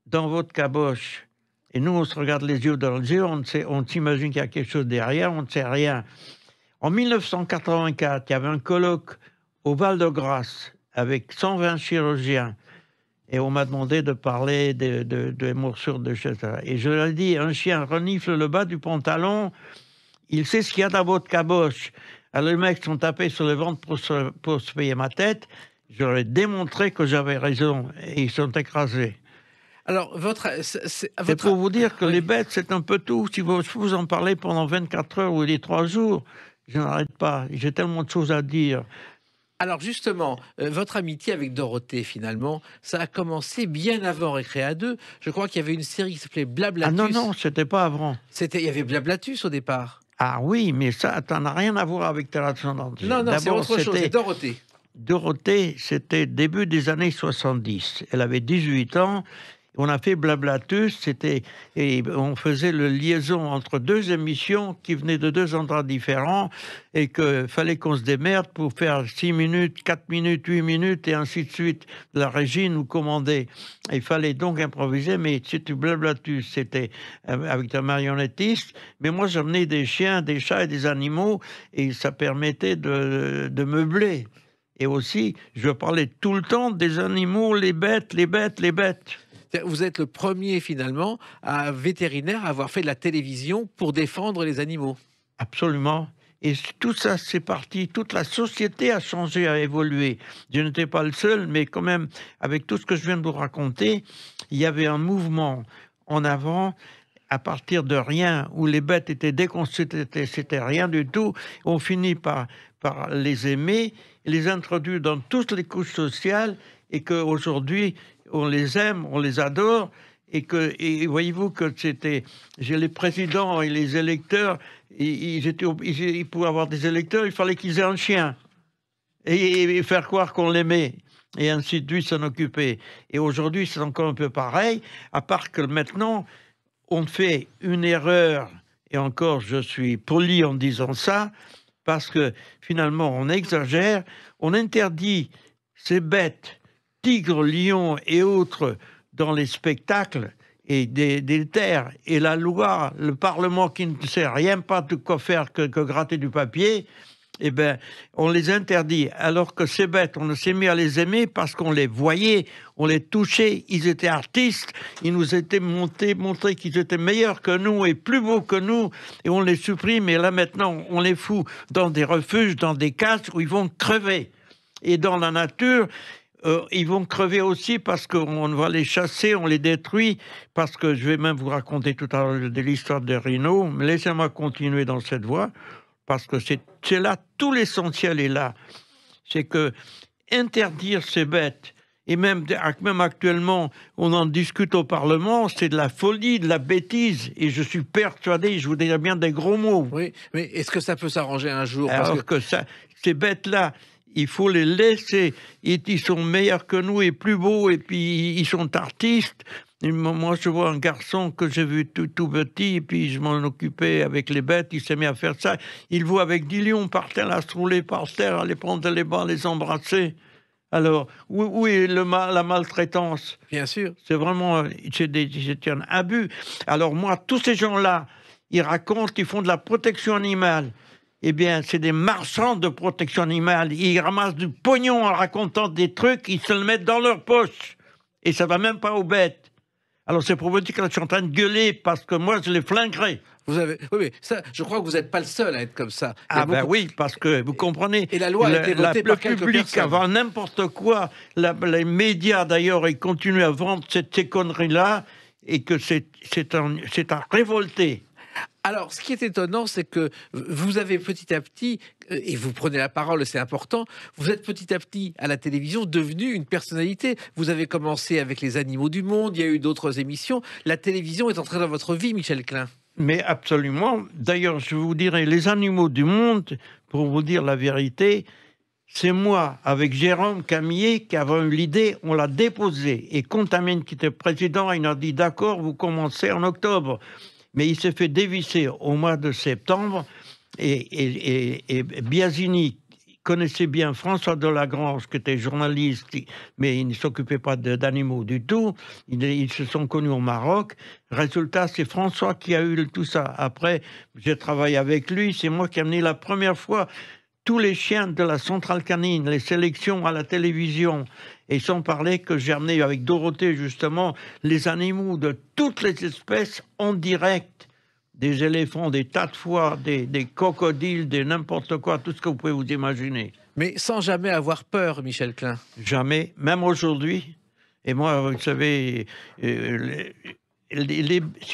dans votre caboche. Et nous, on se regarde les yeux dans les yeux, on s'imagine qu'il y a quelque chose derrière, on ne sait rien. En 1984, il y avait un colloque au Val-de-Grâce avec 120 chirurgiens. Et on m'a demandé de parler des morsures de chien. Et je leur ai dit, un chien renifle le bas du pantalon, il sait ce qu'il y a dans votre caboche. Alors les mecs sont tapés sur le ventre pour se payer ma tête. Je leur ai démontré que j'avais raison. Et ils sont écrasés. Alors, C'est pour vous dire que oui. les bêtes, c'est un peu tout. Si vous en parlez pendant 24 heures ou les 3 jours, je n'arrête pas. J'ai tellement de choses à dire. Alors justement, votre amitié avec Dorothée, finalement, ça a commencé bien avant Récréa 2. Je crois qu'il y avait une série qui s'appelait Ah non, Blablatus. non, c'était pas avant. Il y avait Blablatus au départ. Ah oui, mais ça n'a rien à voir avec Terre Ascendante. Non, non, c'est D'abord, autre chose, c'est Dorothée. Dorothée, c'était début des années 70. Elle avait 18 ans. On a fait Blablatus, et on faisait la liaison entre 2 émissions qui venaient de 2 endroits différents et qu'il fallait qu'on se démerde pour faire 6 minutes, 4 minutes, 8 minutes et ainsi de suite. La régie nous commandait. Il fallait donc improviser, mais c'était Blablatus, c'était avec un marionnettiste. Mais moi, j'amenais des chiens, des chats et des animaux et ça permettait de meubler. Et aussi, je parlais tout le temps des animaux, les bêtes, les bêtes, les bêtes. Vous êtes le premier, finalement, vétérinaire à avoir fait de la télévision pour défendre les animaux. Absolument. Et tout ça, c'est parti. Toute la société a changé, a évolué. Je n'étais pas le seul, mais quand même, avec tout ce que je viens de vous raconter, il y avait un mouvement en avant, à partir de rien, où les bêtes étaient déconsidérées, c'était rien du tout. On finit par les aimer, les introduire dans toutes les couches sociales, et qu'aujourd'hui, on les aime, on les adore, et voyez-vous que j'ai les présidents et les électeurs, pour avoir des électeurs, il fallait qu'ils aient un chien, et faire croire qu'on l'aimait, et ainsi de suite s'en occuper. Et aujourd'hui, c'est encore un peu pareil, à part que maintenant, on fait une erreur, et encore, je suis poli en disant ça, parce que finalement, on exagère, on interdit ces bêtes, tigres, lions et autres, dans les spectacles et des terres. Et la loi, le Parlement qui ne sait rien pas de quoi faire que gratter du papier, eh bien, on les interdit. Alors que ces bêtes, on s'est mis à les aimer parce qu'on les voyait, on les touchait, ils étaient artistes, ils nous étaient montré qu'ils étaient meilleurs que nous et plus beaux que nous, et on les supprime. Et là, maintenant, on les fout dans des refuges, dans des cases où ils vont crever. Et dans la nature, ils vont crever aussi parce qu'on va les chasser, on les détruit, parce que je vais même vous raconter tout à l'heure de l'histoire des rhinos, mais laissez-moi continuer dans cette voie, parce que c'est là, tout l'essentiel est là. C'est que interdire ces bêtes, et même actuellement, on en discute au Parlement, c'est de la folie, de la bêtise, et je suis persuadé, je vous dirais bien des gros mots. Oui, mais est-ce que ça peut s'arranger un jour? Alors que ces bêtes-là, il faut les laisser. Ils sont meilleurs que nous et plus beaux, et puis ils sont artistes. Et moi, je vois un garçon que j'ai vu tout petit, et puis je m'en occupais avec les bêtes, il s'est mis à faire ça. Il voit avec 10 lions par terre, à se rouler par terre, à les prendre les bras, les embrasser. Alors, où est la maltraitance? Bien sûr. C'est vraiment c'est un abus. Alors moi, tous ces gens-là, ils racontent, ils font de la protection animale. Eh bien, c'est des marchands de protection animale. Ils ramassent du pognon en racontant des trucs, ils se le mettent dans leur poche. Et ça va même pas aux bêtes. Alors, c'est pour vous dire que je suis en train de gueuler parce que moi, je les flinguerai. Oui, mais ça, je crois que vous n'êtes pas le seul à être comme ça. Oui, parce que vous comprenez. Et la loi a été votée par quelques public, personnes. avant n'importe quoi, les médias d'ailleurs, ils continuent à vendre ces conneries-là, et que c'est à révolter. Alors, ce qui est étonnant, c'est que vous avez petit à petit, et vous prenez la parole, c'est important, vous êtes petit à petit à la télévision devenu une personnalité. Vous avez commencé avec Les Animaux du Monde, il y a eu d'autres émissions. La télévision est entrée dans votre vie, Michel Klein. Mais absolument. D'ailleurs, je vous dirais, Les Animaux du Monde, pour vous dire la vérité, c'est moi, avec Jérôme Camillet, qui avons eu l'idée, on l'a déposé. Et Contamine, qui était président, il a dit, d'accord, vous commencez en octobre. Mais il s'est fait dévisser au mois de septembre, et Biasini connaissait bien François Delagrange, qui était journaliste, mais il ne s'occupait pas d'animaux du tout. Ils se sont connus au Maroc. Résultat, c'est François qui a eu tout ça. Après, j'ai travaillé avec lui, c'est moi qui ai amené la première fois tous les chiens de la centrale canine, les sélections à la télévision. Et sans parler que j'ai amené avec Dorothée, justement, les animaux de toutes les espèces en direct. Des éléphants, des tas de fois, des crocodiles, des n'importe quoi, tout ce que vous pouvez vous imaginer. Mais sans jamais avoir peur, Michel Klein. Jamais, même aujourd'hui. Et moi, vous savez, si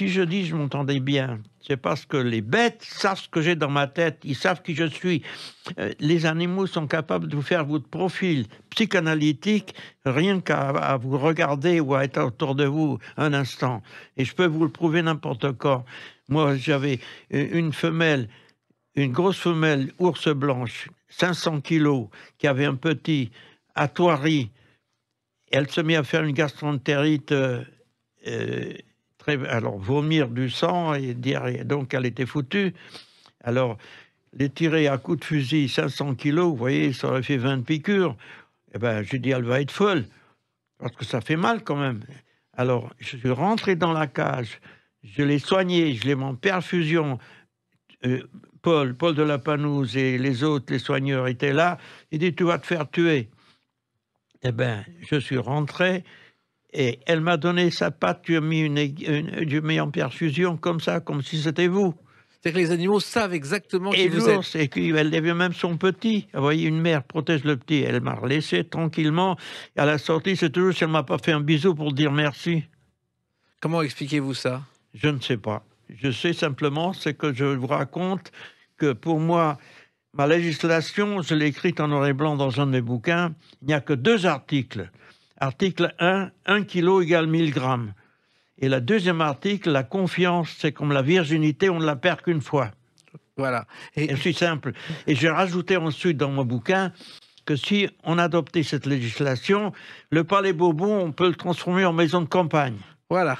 je dis je m'entendais bien, c'est parce que les bêtes savent ce que j'ai dans ma tête, ils savent qui je suis. Les animaux sont capables de vous faire votre profil psychanalytique rien qu'à vous regarder ou à être autour de vous un instant. Et je peux vous le prouver n'importe quand. Moi, j'avais une femelle, une grosse femelle ours blanche, 500 kilos, qui avait un petit à Thoiry. Elle se mit à faire une gastroentérite, alors vomir du sang et diarrhée. Donc elle était foutue. Alors les tirer à coups de fusil 500 kilos, vous voyez, ça aurait fait 20 piqûres. Eh ben, j'ai dit, elle va être folle, parce que ça fait mal quand même. Alors je suis rentré dans la cage, je l'ai soigné, je l'ai mis en perfusion. Paul de la Panouse et les autres, les soigneurs étaient là. Il dit, tu vas te faire tuer. Eh bien, je suis rentré et elle m'a donné sa patte, je mis en perfusion comme ça, comme si c'était vous. C'est que les animaux savent exactement qui Et vous êtes. l'ours, et puis elle avait même son petit. Vous voyez, une mère protège le petit. Elle m'a laissé tranquillement. Et à la sortie, c'est toujours si elle m'a pas fait un bisou pour dire merci. Comment expliquez-vous ça? Je ne sais pas. Je sais simplement, c'est que je vous raconte que pour moi, ma législation, je l'ai écrite en noir et blanc dans un de mes bouquins. Il n'y a que 2 articles. Article 1, 1 kilo égale 1000 grammes. Et le deuxième article, la confiance, c'est comme la virginité, on ne la perd qu'une fois. Voilà. Et c'est simple. Et j'ai rajouté ensuite dans mon bouquin que si on adoptait cette législation, le Palais Bourbon, on peut le transformer en maison de campagne. Voilà.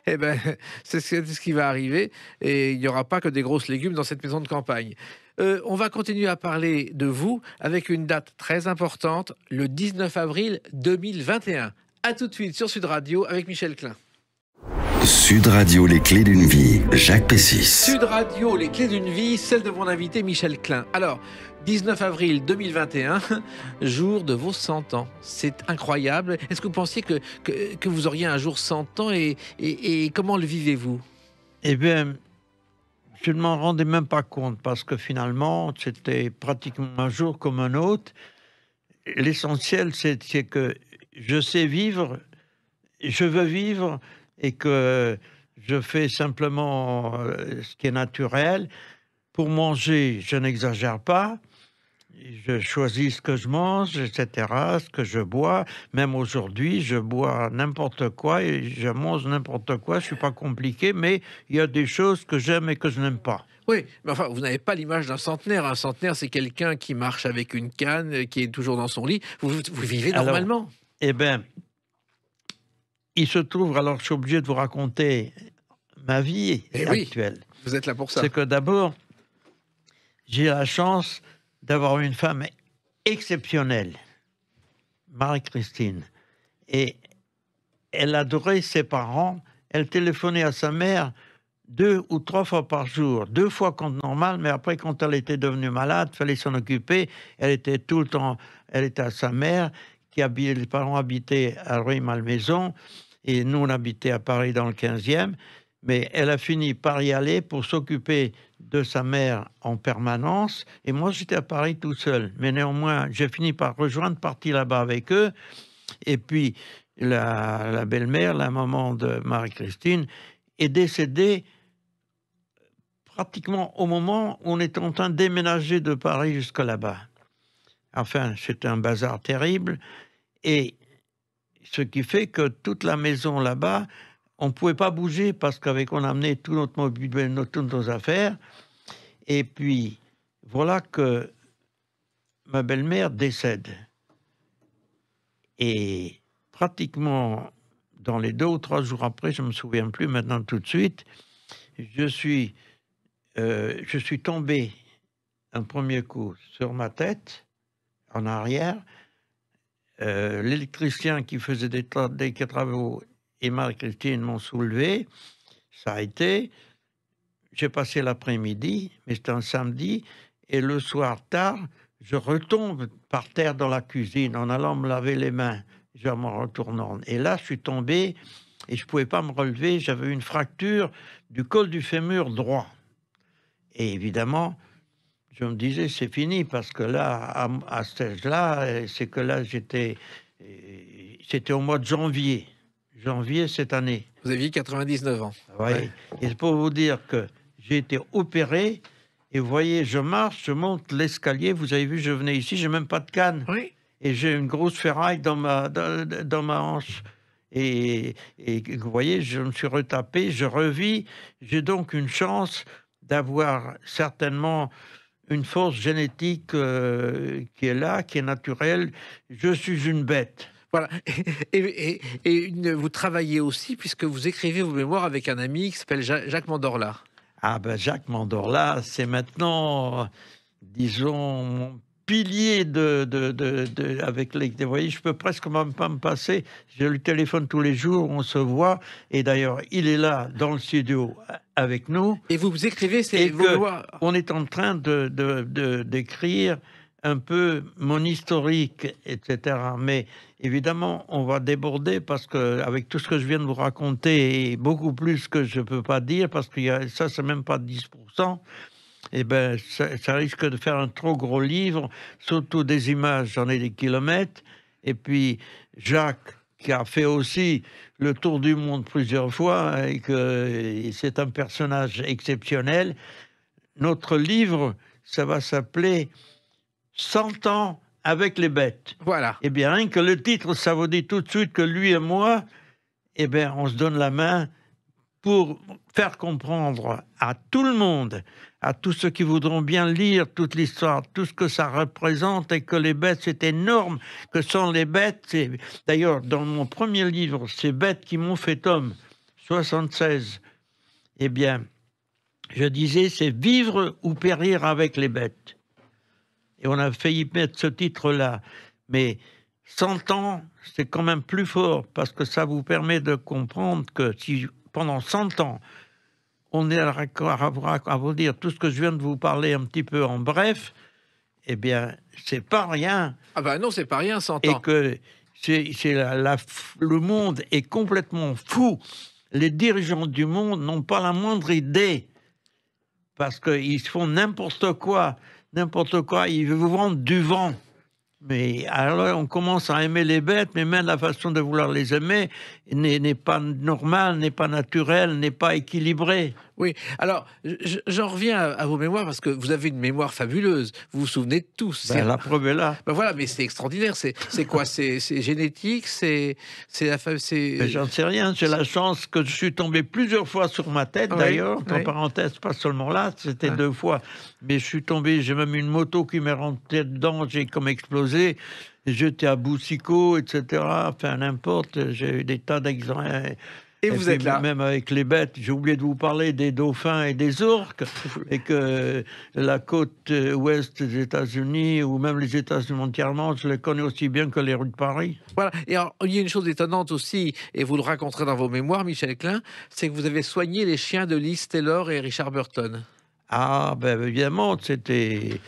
Eh ben, c'est ce qui va arriver. Et il n'y aura pas que des grosses légumes dans cette maison de campagne. On va continuer à parler de vous avec une date très importante, le 19 avril 2021. À tout de suite sur Sud Radio avec Michel Klein. Sud Radio, les clés d'une vie, Jacques Pessis. Sud Radio, les clés d'une vie, celle de mon invité Michel Klein. Alors, 19 avril 2021, jour de vos 100 ans. C'est incroyable. Est-ce que vous pensiez que vous auriez un jour 100 ans et comment le vivez-vous? Eh bien, je ne m'en rendais même pas compte parce que finalement, c'était pratiquement un jour comme un autre. L'essentiel, c'est que je sais vivre, je veux vivre et que je fais simplement ce qui est naturel. Pour manger, je n'exagère pas. Je choisis ce que je mange, etc., ce que je bois. Même aujourd'hui, je bois n'importe quoi et je mange n'importe quoi. Je ne suis pas compliqué, mais il y a des choses que j'aime et que je n'aime pas. Oui, mais enfin, vous n'avez pas l'image d'un centenaire. Un centenaire, c'est quelqu'un qui marche avec une canne, qui est toujours dans son lit. Vous vivez normalement. Alors, eh bien, il se trouve, alors je suis obligé de vous raconter ma vie actuelle. Oui, vous êtes là pour ça. C'est que d'abord, j'ai la chance d'avoir une femme exceptionnelle, Marie-Christine. Et elle adorait ses parents. Elle téléphonait à sa mère 2 ou 3 fois par jour. 2 fois quand normal, mais après, quand elle était devenue malade, il fallait s'en occuper. Elle était tout le temps, elle était à sa mère, les parents habitaient à Rueil-Malmaison, et nous, on habitait à Paris dans le 15e. Mais elle a fini par y aller pour s'occuper de sa mère en permanence. Et moi, j'étais à Paris tout seul. Mais néanmoins, j'ai fini par rejoindre, partir là-bas avec eux. Et puis, la belle-mère, la maman de Marie-Christine, est décédée pratiquement au moment où on était en train de déménager de Paris jusque là-bas. Enfin, c'était un bazar terrible. Et ce qui fait que toute la maison là-bas, on ne pouvait pas bouger parce qu'on amenait tout notre mobilier, toutes nos affaires. Et puis, voilà que ma belle-mère décède. Et pratiquement dans les 2 ou 3 jours après, je ne me souviens plus maintenant tout de suite, je suis tombé un premier coup sur ma tête, en arrière. L'électricien qui faisait des travaux et Marie-Christine m'ont soulevé. Ça a été. J'ai passé l'après-midi, mais c'était un samedi, et le soir tard, je retombe par terre dans la cuisine en allant me laver les mains, en me retournant. Et là, je suis tombé et je ne pouvais pas me relever. J'avais une fracture du col du fémur droit. Et évidemment, je me disais, c'est fini, parce que là, à cet âge-là, c'est que là, j'étais c'était au mois de janvier cette année. Vous aviez 99 ans. Ouais. Ouais. Et c'est pour vous dire que j'ai été opéré. Et vous voyez, je marche, je monte l'escalier. Vous avez vu, je venais ici, j'ai même pas de canne. Oui. Et j'ai une grosse ferraille dans ma hanche. Et vous voyez, je me suis retapé, je revis. J'ai donc une chance d'avoir certainement une force génétique qui est là, qui est naturelle. Je suis une bête. Voilà. Vous travaillez aussi, puisque vous écrivez vos mémoires avec un ami qui s'appelle Jacques Mandorla. Ah ben Jacques Mandorla, c'est maintenant, disons, mon pilier avec les... Vous voyez, je peux presque même pas me passer. Je lui téléphone tous les jours, on se voit. Et d'ailleurs, il est là, dans le studio, avec nous. Et vous écrivez vos mémoires. On est en train d'écrire un peu mon historique, etc. Mais évidemment, on va déborder parce que avec tout ce que je viens de vous raconter et beaucoup plus que je peux pas dire parce que ça, c'est même pas 10%. Eh ben, ça risque de faire un trop gros livre, surtout des images, j'en ai des kilomètres. Et puis Jacques, qui a fait aussi le tour du monde plusieurs fois et que c'est un personnage exceptionnel. Notre livre, ça va s'appeler 100 ans avec les bêtes. Voilà. Eh bien, rien que le titre, ça vous dit tout de suite que lui et moi, eh bien, on se donne la main pour faire comprendre à tout le monde, à tous ceux qui voudront bien lire toute l'histoire, tout ce que ça représente et que les bêtes, c'est énorme, que sont les bêtes. D'ailleurs, dans mon premier livre, Ces bêtes qui m'ont fait homme, 76, eh bien, je disais, c'est vivre ou périr avec les bêtes. Et on a failli mettre ce titre-là. Mais 100 ans, c'est quand même plus fort, parce que ça vous permet de comprendre que si pendant 100 ans, on est à vous dire tout ce que je viens de vous parler un petit peu en bref, eh bien, c'est pas rien. Ah ben non, c'est pas rien, 100 ans. Et que le monde est complètement fou. Les dirigeants du monde n'ont pas la moindre idée, parce qu'ils font n'importe quoi, ils vous vendent du vent. Mais alors on commence à aimer les bêtes, mais même la façon de vouloir les aimer n'est pas normale, n'est pas naturelle, n'est pas équilibrée. Oui, alors j'en reviens à vos mémoires parce que vous avez une mémoire fabuleuse. Vous vous souvenez de tout. La preuve est là. Ben voilà, mais c'est extraordinaire. C'est quoi? C'est génétique. C'est la Mais j'en sais rien. J'ai la chance que je suis tombé plusieurs fois sur ma tête, d'ailleurs. En parenthèse, pas seulement là, c'était 2 fois. Mais je suis tombé. J'ai même une moto qui m'est rentrée dedans. J'ai comme explosé. J'étais à Boussicot, etc. Enfin, n'importe. J'ai eu des tas d'exemples. Et vous êtes là. Même avec les bêtes, j'ai oublié de vous parler des dauphins et des orques, et que la côte ouest des États-Unis, ou même les États-Unis entièrement, je les connais aussi bien que les rues de Paris. Voilà. Et alors, il y a une chose étonnante aussi, et vous le raconterez dans vos mémoires, Michel Klein, c'est que vous avez soigné les chiens de Liz Taylor et Richard Burton. Ah, ben évidemment, c'était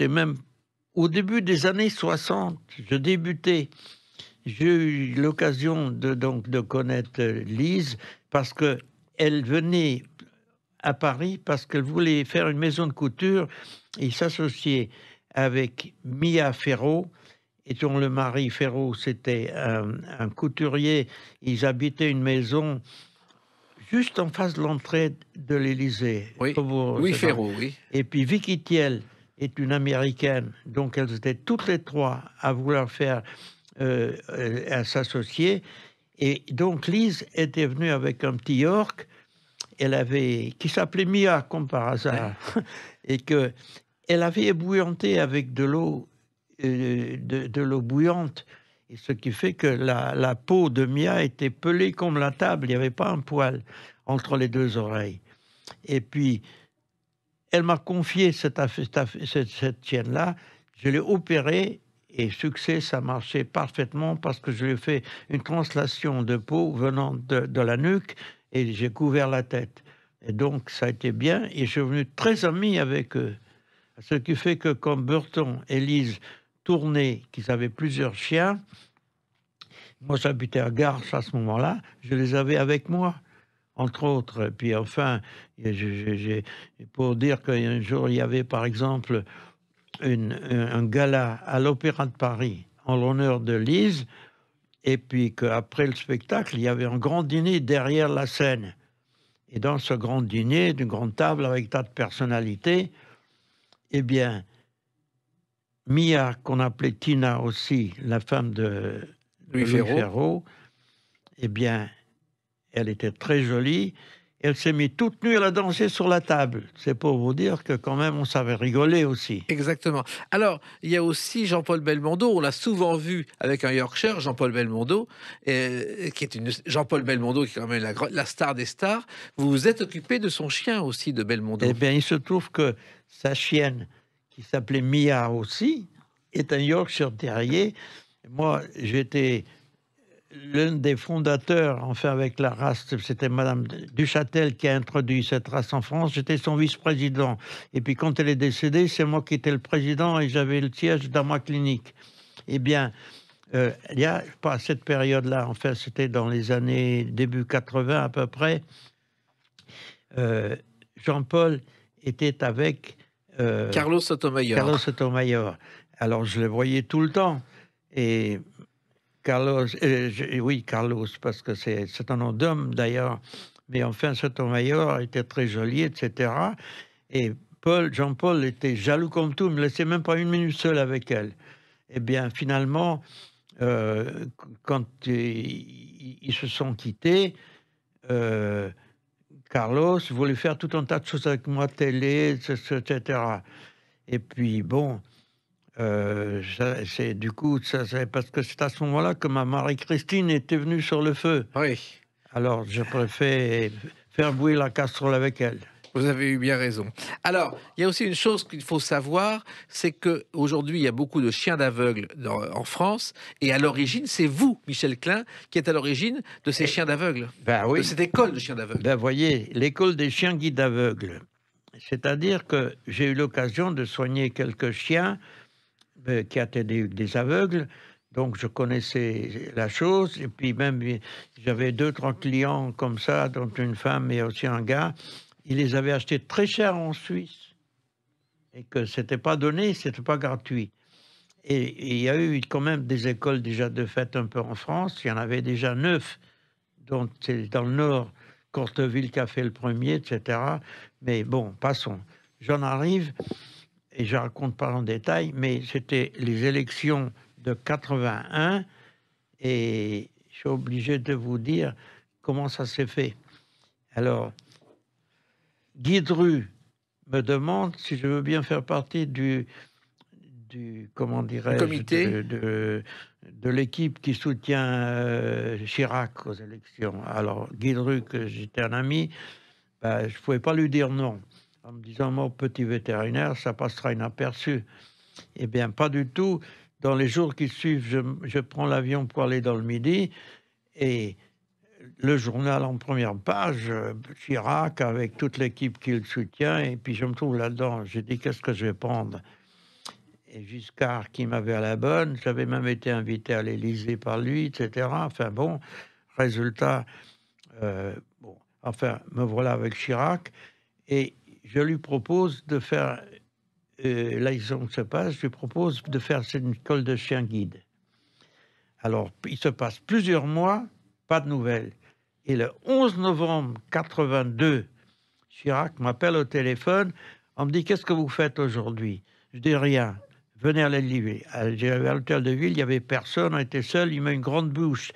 même au début des années 60, je débutais. J'ai eu l'occasion de connaître Lise parce qu'elle venait à Paris parce qu'elle voulait faire une maison de couture et s'associer avec Mia Ferraud, et dont le mari Ferraud, c'était un couturier. Ils habitaient une maison juste en face de l'entrée de l'Élysée. Oui, Ferraud, oui. Et puis Vicky Thiel est une Américaine, donc elles étaient toutes les trois à vouloir faire... à s'associer. Et donc Lise était venue avec un petit York, qui s'appelait Mia comme par hasard, et que elle avait ébouillanté avec de l'eau bouillante, et ce qui fait que la peau de Mia était pelée comme la table, il n'y avait pas un poil entre les 2 oreilles. Et puis elle m'a confié cette chienne-là, je l'ai opérée. Et succès, ça marchait parfaitement parce que je lui ai fait une translation de peau venant de la nuque et j'ai couvert la tête. Et donc, ça a été bien et je suis devenu très ami avec eux. Ce qui fait que comme Burton et Lise tournaient, qu'ils avaient plusieurs chiens, moi j'habitais à Garches à ce moment-là, je les avais avec moi, entre autres. Et puis enfin, pour dire qu'un jour, il y avait par exemple... un gala à l'Opéra de Paris en l'honneur de Lise, Et puis qu'après le spectacle, il y avait un grand dîner derrière la scène. Et dans ce grand dîner, d'une grande table avec tas de personnalités, eh bien, Mia, qu'on appelait Tina aussi, la femme de Louis Louis Ferraud. Ferraud, eh bien, elle était très jolie. Elle s'est mise toute nue, elle a dansé sur la table. C'est pour vous dire que quand même, on savait rigoler aussi. Exactement. Alors, il y a aussi Jean-Paul Belmondo. On l'a souvent vu avec un Yorkshire, Jean-Paul Belmondo, qui est Jean-Paul Belmondo, qui est quand même la star des stars. Vous vous êtes occupé de son chien aussi, de Belmondo. Eh bien, il se trouve que sa chienne, qui s'appelait Mia aussi, est un Yorkshire Terrier. Moi, j'étais l'un des fondateurs, enfin avec la race, c'était Madame Duchâtel qui a introduit cette race en France. J'étais son vice-président. Et puis quand elle est décédée, c'est moi qui étais le président et j'avais le siège dans ma clinique. Eh bien, il y a pas cette période-là, enfin c'était dans les années début 80 à peu près. Jean-Paul était avec Carlos Sotomayor. Carlos Sotomayor. Alors je le voyais tout le temps. Et Carlos, oui, Carlos, parce que c'est un nom d'homme d'ailleurs, mais enfin, Sotomayor était très joli, etc. Et Jean-Paul était jaloux comme tout, il ne me laissait même pas une minute seule avec elle. Eh bien, finalement, quand ils se sont quittés, Carlos voulait faire tout un tas de choses avec moi, télé, etc. Et puis, bon, c'est du coup, c'est parce que c'est à ce moment-là que ma Marie-Christine était venue sur le feu. Oui, Alors, je préfère faire bouillir la casserole avec elle. vous avez eu bien raison. Alors, il y a aussi une chose qu'il faut savoir, c'est qu'aujourd'hui, il y a beaucoup de chiens d'aveugles en France, et à l'origine, c'est vous, Michel Klein, qui êtes à l'origine de ces chiens d'aveugles, Ben oui. de cette école de chiens d'aveugles. Ben voyez, l'école des chiens guides aveugles. C'est-à-dire que j'ai eu l'occasion de soigner quelques chiens qui étaient des aveugles, donc je connaissais la chose, et puis même j'avais 2-3 clients comme ça, dont une femme et aussi un gars, ils les avaient achetés très cher en Suisse, et que c'était pas donné, c'était pas gratuit. Et il y a eu quand même des écoles déjà de fait un peu en France, il y en avait déjà 9, dont c'est dans le Nord, Courteville qui a fait le premier, etc. Mais bon, passons. J'en arrive, et je raconte pas en détail, mais c'était les élections de 81, et je suis obligé de vous dire comment ça s'est fait. Alors, Guy Dru me demande si je veux bien faire partie du comment dirais-je, comité de l'équipe qui soutient Chirac aux élections. Alors, Guy Dru, que j'étais un ami, ben, je ne pouvais pas lui dire non. En me disant, mon petit vétérinaire, ça passera inaperçu. Eh bien, pas du tout. Dans les jours qui suivent, je prends l'avion pour aller dans le Midi, et le journal en première page, Chirac avec toute l'équipe qui le soutient, et puis je me trouve là-dedans. J'ai dit, qu'est-ce que je vais prendre? Et Giscard qui m'avait à la bonne, j'avais même été invité à l'Élysée par lui, etc. Enfin bon, résultat, bon, enfin, me voilà avec Chirac, et je lui propose de faire, là ils se passe, je lui propose de faire une école de chien guide. Alors, il se passe plusieurs mois, pas de nouvelles. Et le 11 novembre 82, Chirac m'appelle au téléphone, on me dit, qu'est-ce que vous faites aujourd'hui? Je dis rien. Venez à l'Élysée. À l'hôtel de ville, il n'y avait personne, on était seul. Il met une grande bûche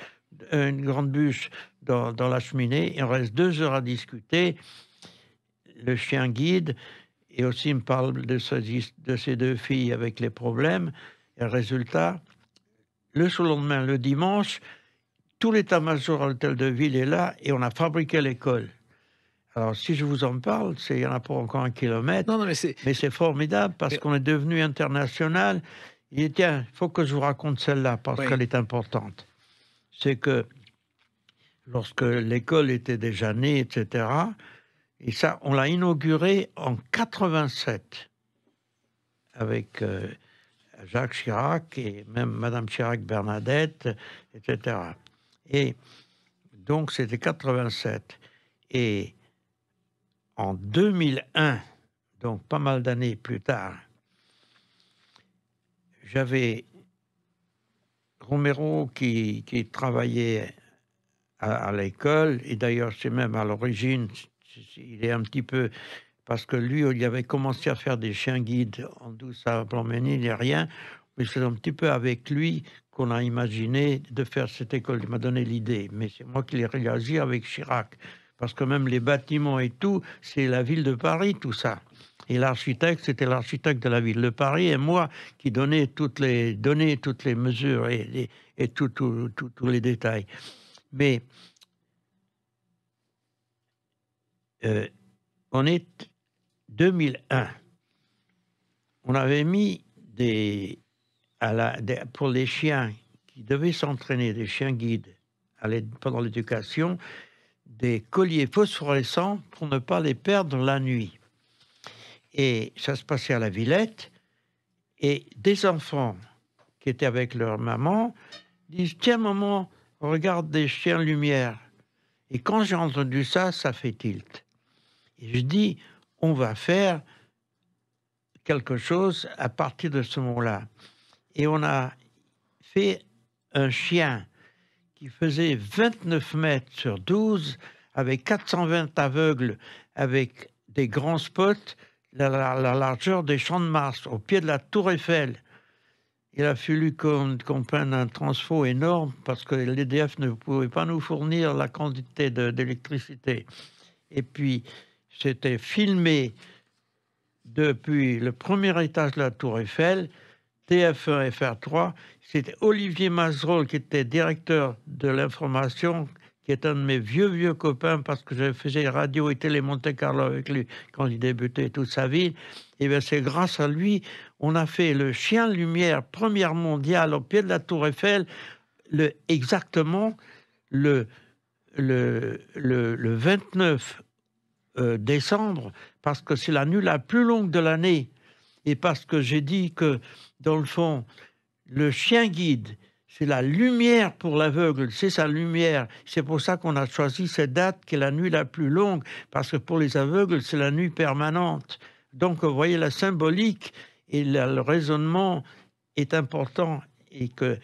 dans la cheminée. Il reste 2 heures à discuter. Le chien guide, et aussi il me parle de ces 2 filles avec les problèmes. Et le résultat, le surlendemain, le dimanche, tout l'état-major à l'hôtel de ville est là et on a fabriqué l'école. Alors, si je vous en parle, il n'y en a pas encore 1 kilomètre. Non, mais c'est formidable parce qu'on est devenu international. Et tiens, il faut que je vous raconte celle-là parce qu'elle est importante. C'est que lorsque l'école était déjà née, etc., et ça, on l'a inaugurée en 87 avec Jacques Chirac et même Madame Chirac Bernadette, etc. Et donc, c'était 87. Et en 2001, donc pas mal d'années plus tard, j'avais Romero qui travaillait à l'école, et d'ailleurs c'est même à l'origine, il est un petit peu, parce que lui, il avait commencé à faire des chiens guides en douce à Plombéni, il n'y a rien, mais c'est un petit peu avec lui qu'on a imaginé de faire cette école. Il m'a donné l'idée, mais c'est moi qui l'ai réagi avec Chirac, parce que même les bâtiments et tout, c'est la ville de Paris, tout ça. Et l'architecte, c'était l'architecte de la ville de Paris, et moi qui donnais toutes les mesures et tous les détails. Mais on est 2001. On avait mis pour les chiens qui devaient s'entraîner, des chiens guides pendant l'éducation, des colliers phosphorescents pour ne pas les perdre la nuit. Et ça se passait à la Villette, et des enfants qui étaient avec leur maman disent « Tiens, maman, regarde des chiens lumière ». Et quand j'ai entendu ça, ça fait tilt. Et je dis « On va faire quelque chose à partir de ce moment-là ». Et on a fait un chien qui faisait 29 mètres sur 12, avec 420 aveugles, avec des grands spots, la largeur des Champs de Mars, au pied de la Tour Eiffel. Il a fallu qu'on prenne un transfo énorme parce que l'EDF ne pouvait pas nous fournir la quantité d'électricité. Et puis, c'était filmé depuis le premier étage de la Tour Eiffel, TF1, FR3. C'était Olivier Mazerolle qui était directeur de l'information, qui est un de mes vieux copains parce que je faisais radio et télé Monte-Carlo avec lui quand il débutait toute sa vie. Et bien c'est grâce à lui, on a fait le chien lumière première mondiale au pied de la Tour Eiffel, exactement le 29 décembre, parce que c'est la nuit la plus longue de l'année. Et parce que j'ai dit que, dans le fond, le chien guide, c'est la lumière pour l'aveugle, c'est sa lumière. C'est pour ça qu'on a choisi cette date qui est la nuit la plus longue, parce que pour les aveugles, c'est la nuit permanente. Donc, vous voyez, la symbolique et le raisonnement est important. Et que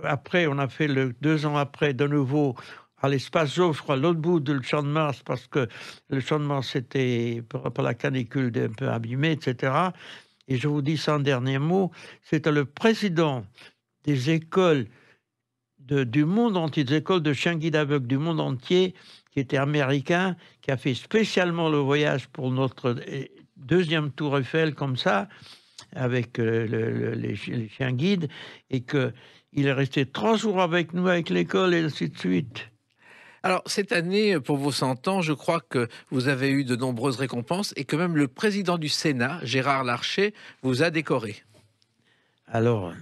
après, on a fait 2 ans après, de nouveau, à l'espace Joffre, à l'autre bout du Champ de Mars, parce que le Champ de Mars était, pour la canicule, un peu abîmé, etc. Et je vous dis ça en dernier mot, c'était le président des écoles du monde entier, des écoles de chiens guides aveugles du monde entier, qui était américain, qui a fait spécialement le voyage pour notre deuxième Tour Eiffel, comme ça, avec les chiens guides, et qu'il est resté 3 jours avec nous, avec l'école, et ainsi de suite. Alors, cette année, pour vos 100 ans, je crois que vous avez eu de nombreuses récompenses et que même le président du Sénat, Gérard Larcher, vous a décoré. Alors,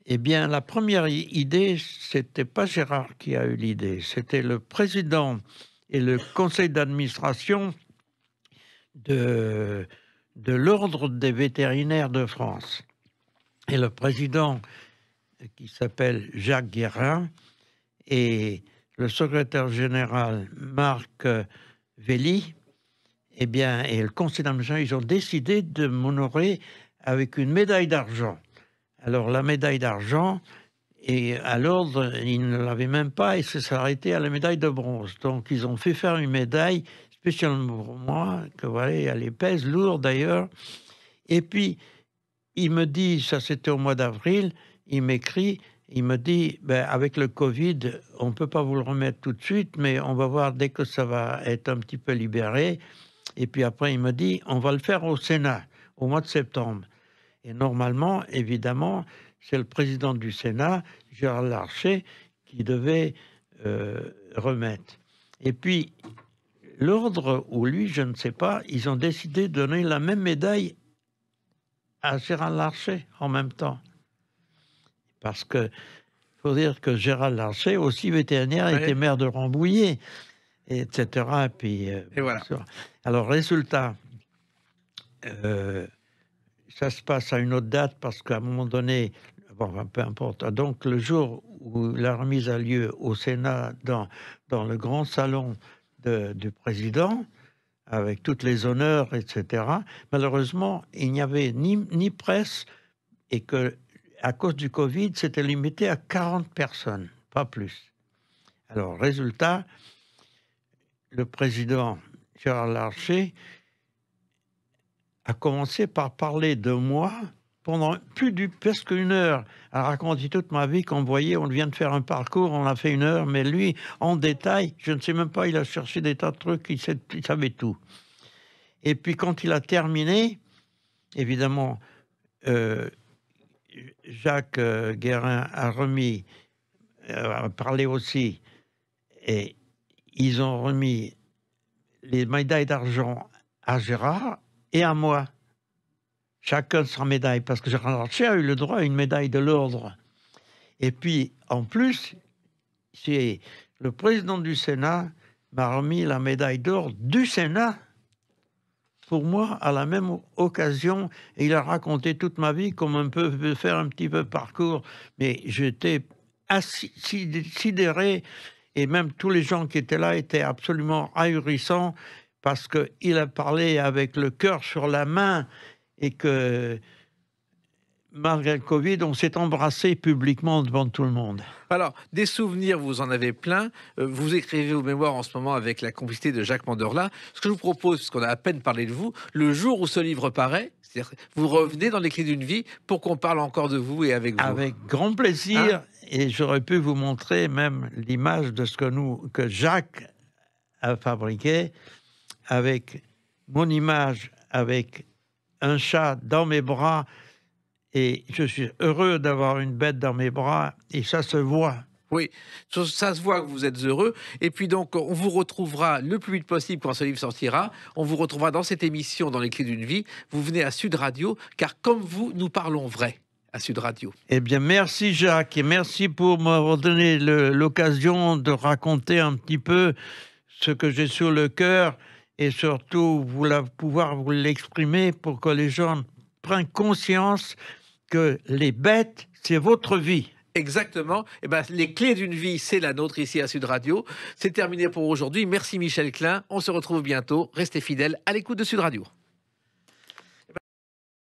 eh bien, la première idée, c'était pas Gérard qui a eu l'idée, c'était le président et le conseil d'administration de l'Ordre des vétérinaires de France. Et le président, qui s'appelle Jacques Guérin, et le secrétaire général Marc Velli, eh bien, et le conseil d'administration, ils ont décidé de m'honorer avec une médaille d'argent. Alors, la médaille d'argent, et à l'ordre, ils ne l'avaient même pas, et ça s'est arrêté à la médaille de bronze. Donc, ils ont fait faire une médaille spécialement pour moi, que voilà, elle est pèse, lourde d'ailleurs. Et puis, il me dit, ça c'était au mois d'avril, il m'écrit, il me dit, ben, avec le Covid, on ne peut pas vous le remettre tout de suite, mais on va voir dès que ça va être un petit peu libéré. Et puis après, il me dit, on va le faire au Sénat, au mois de septembre. Et normalement, évidemment, c'est le président du Sénat, Gérard Larcher, qui devait remettre. Et puis, l'ordre, ou lui, je ne sais pas, ils ont décidé de donner la même médaille à Gérard Larcher en même temps. Parce que, faut dire que Gérard Larcher, aussi vétérinaire, était maire de Rambouillet, etc. Et puis, et voilà. Alors, résultat, ça se passe à une autre date parce qu'à un moment donné, bon, peu importe. Donc, le jour où la remise a lieu au Sénat, dans le grand salon du président, avec toutes les honneurs, etc., malheureusement, il n'y avait ni presse, et que à cause du Covid, c'était limité à 40 personnes, pas plus. Alors, résultat, le président Gérard Larcher a commencé par parler de moi pendant presque 1 heure, à raconter toute ma vie. Qu'on voyait, on vient de faire un parcours, on a fait 1 heure, mais lui, en détail, je ne sais même pas, il a cherché des tas de trucs, il savait tout. Et puis quand il a terminé, évidemment, Jacques Guérin a parlé aussi, et ils ont remis les médailles d'argent à Gérard et à moi. Chacun sans médaille, parce que Gérard Larcher a eu le droit à une médaille de l'ordre. Et puis, en plus, c'est le président du Sénat m'a remis la médaille d'or du Sénat pour moi à la même occasion. Et il a raconté toute ma vie comme on peut faire un petit peu parcours. Mais j'étais sidéré, et même tous les gens qui étaient là étaient absolument ahurissants, parce qu'il a parlé avec le cœur sur la main, et que malgré le Covid, on s'est embrassé publiquement devant tout le monde. Alors, des souvenirs, vous en avez plein. Vous écrivez vos mémoires en ce moment avec la complicité de Jacques Manderla. Ce que je vous propose, parce qu'on a à peine parlé de vous, le jour où ce livre paraît, c'est-à-dire vous revenez dans les clés d'une vie pour qu'on parle encore de vous et avec vous. Avec grand plaisir. Et j'aurais pu vous montrer même l'image de ce que Jacques a fabriqué, avec mon image, avec un chat dans mes bras, et je suis heureux d'avoir une bête dans mes bras, et ça se voit. Oui, ça se voit que vous êtes heureux. Et puis donc, on vous retrouvera le plus vite possible quand ce livre sortira. On vous retrouvera dans cette émission, dans les clés d'une vie. Vous venez à Sud Radio, car comme vous, nous parlons vrai à Sud Radio. Eh bien, merci Jacques, et merci pour me donner l'occasion de raconter un petit peu ce que j'ai sur le cœur, et surtout pouvoir vous l'exprimer pour que les gens prennent conscience que les bêtes, c'est votre vie. Exactement. Eh ben, les clés d'une vie, c'est la nôtre ici à Sud Radio. C'est terminé pour aujourd'hui. Merci Michel Klein. On se retrouve bientôt. Restez fidèles à l'écoute de Sud Radio.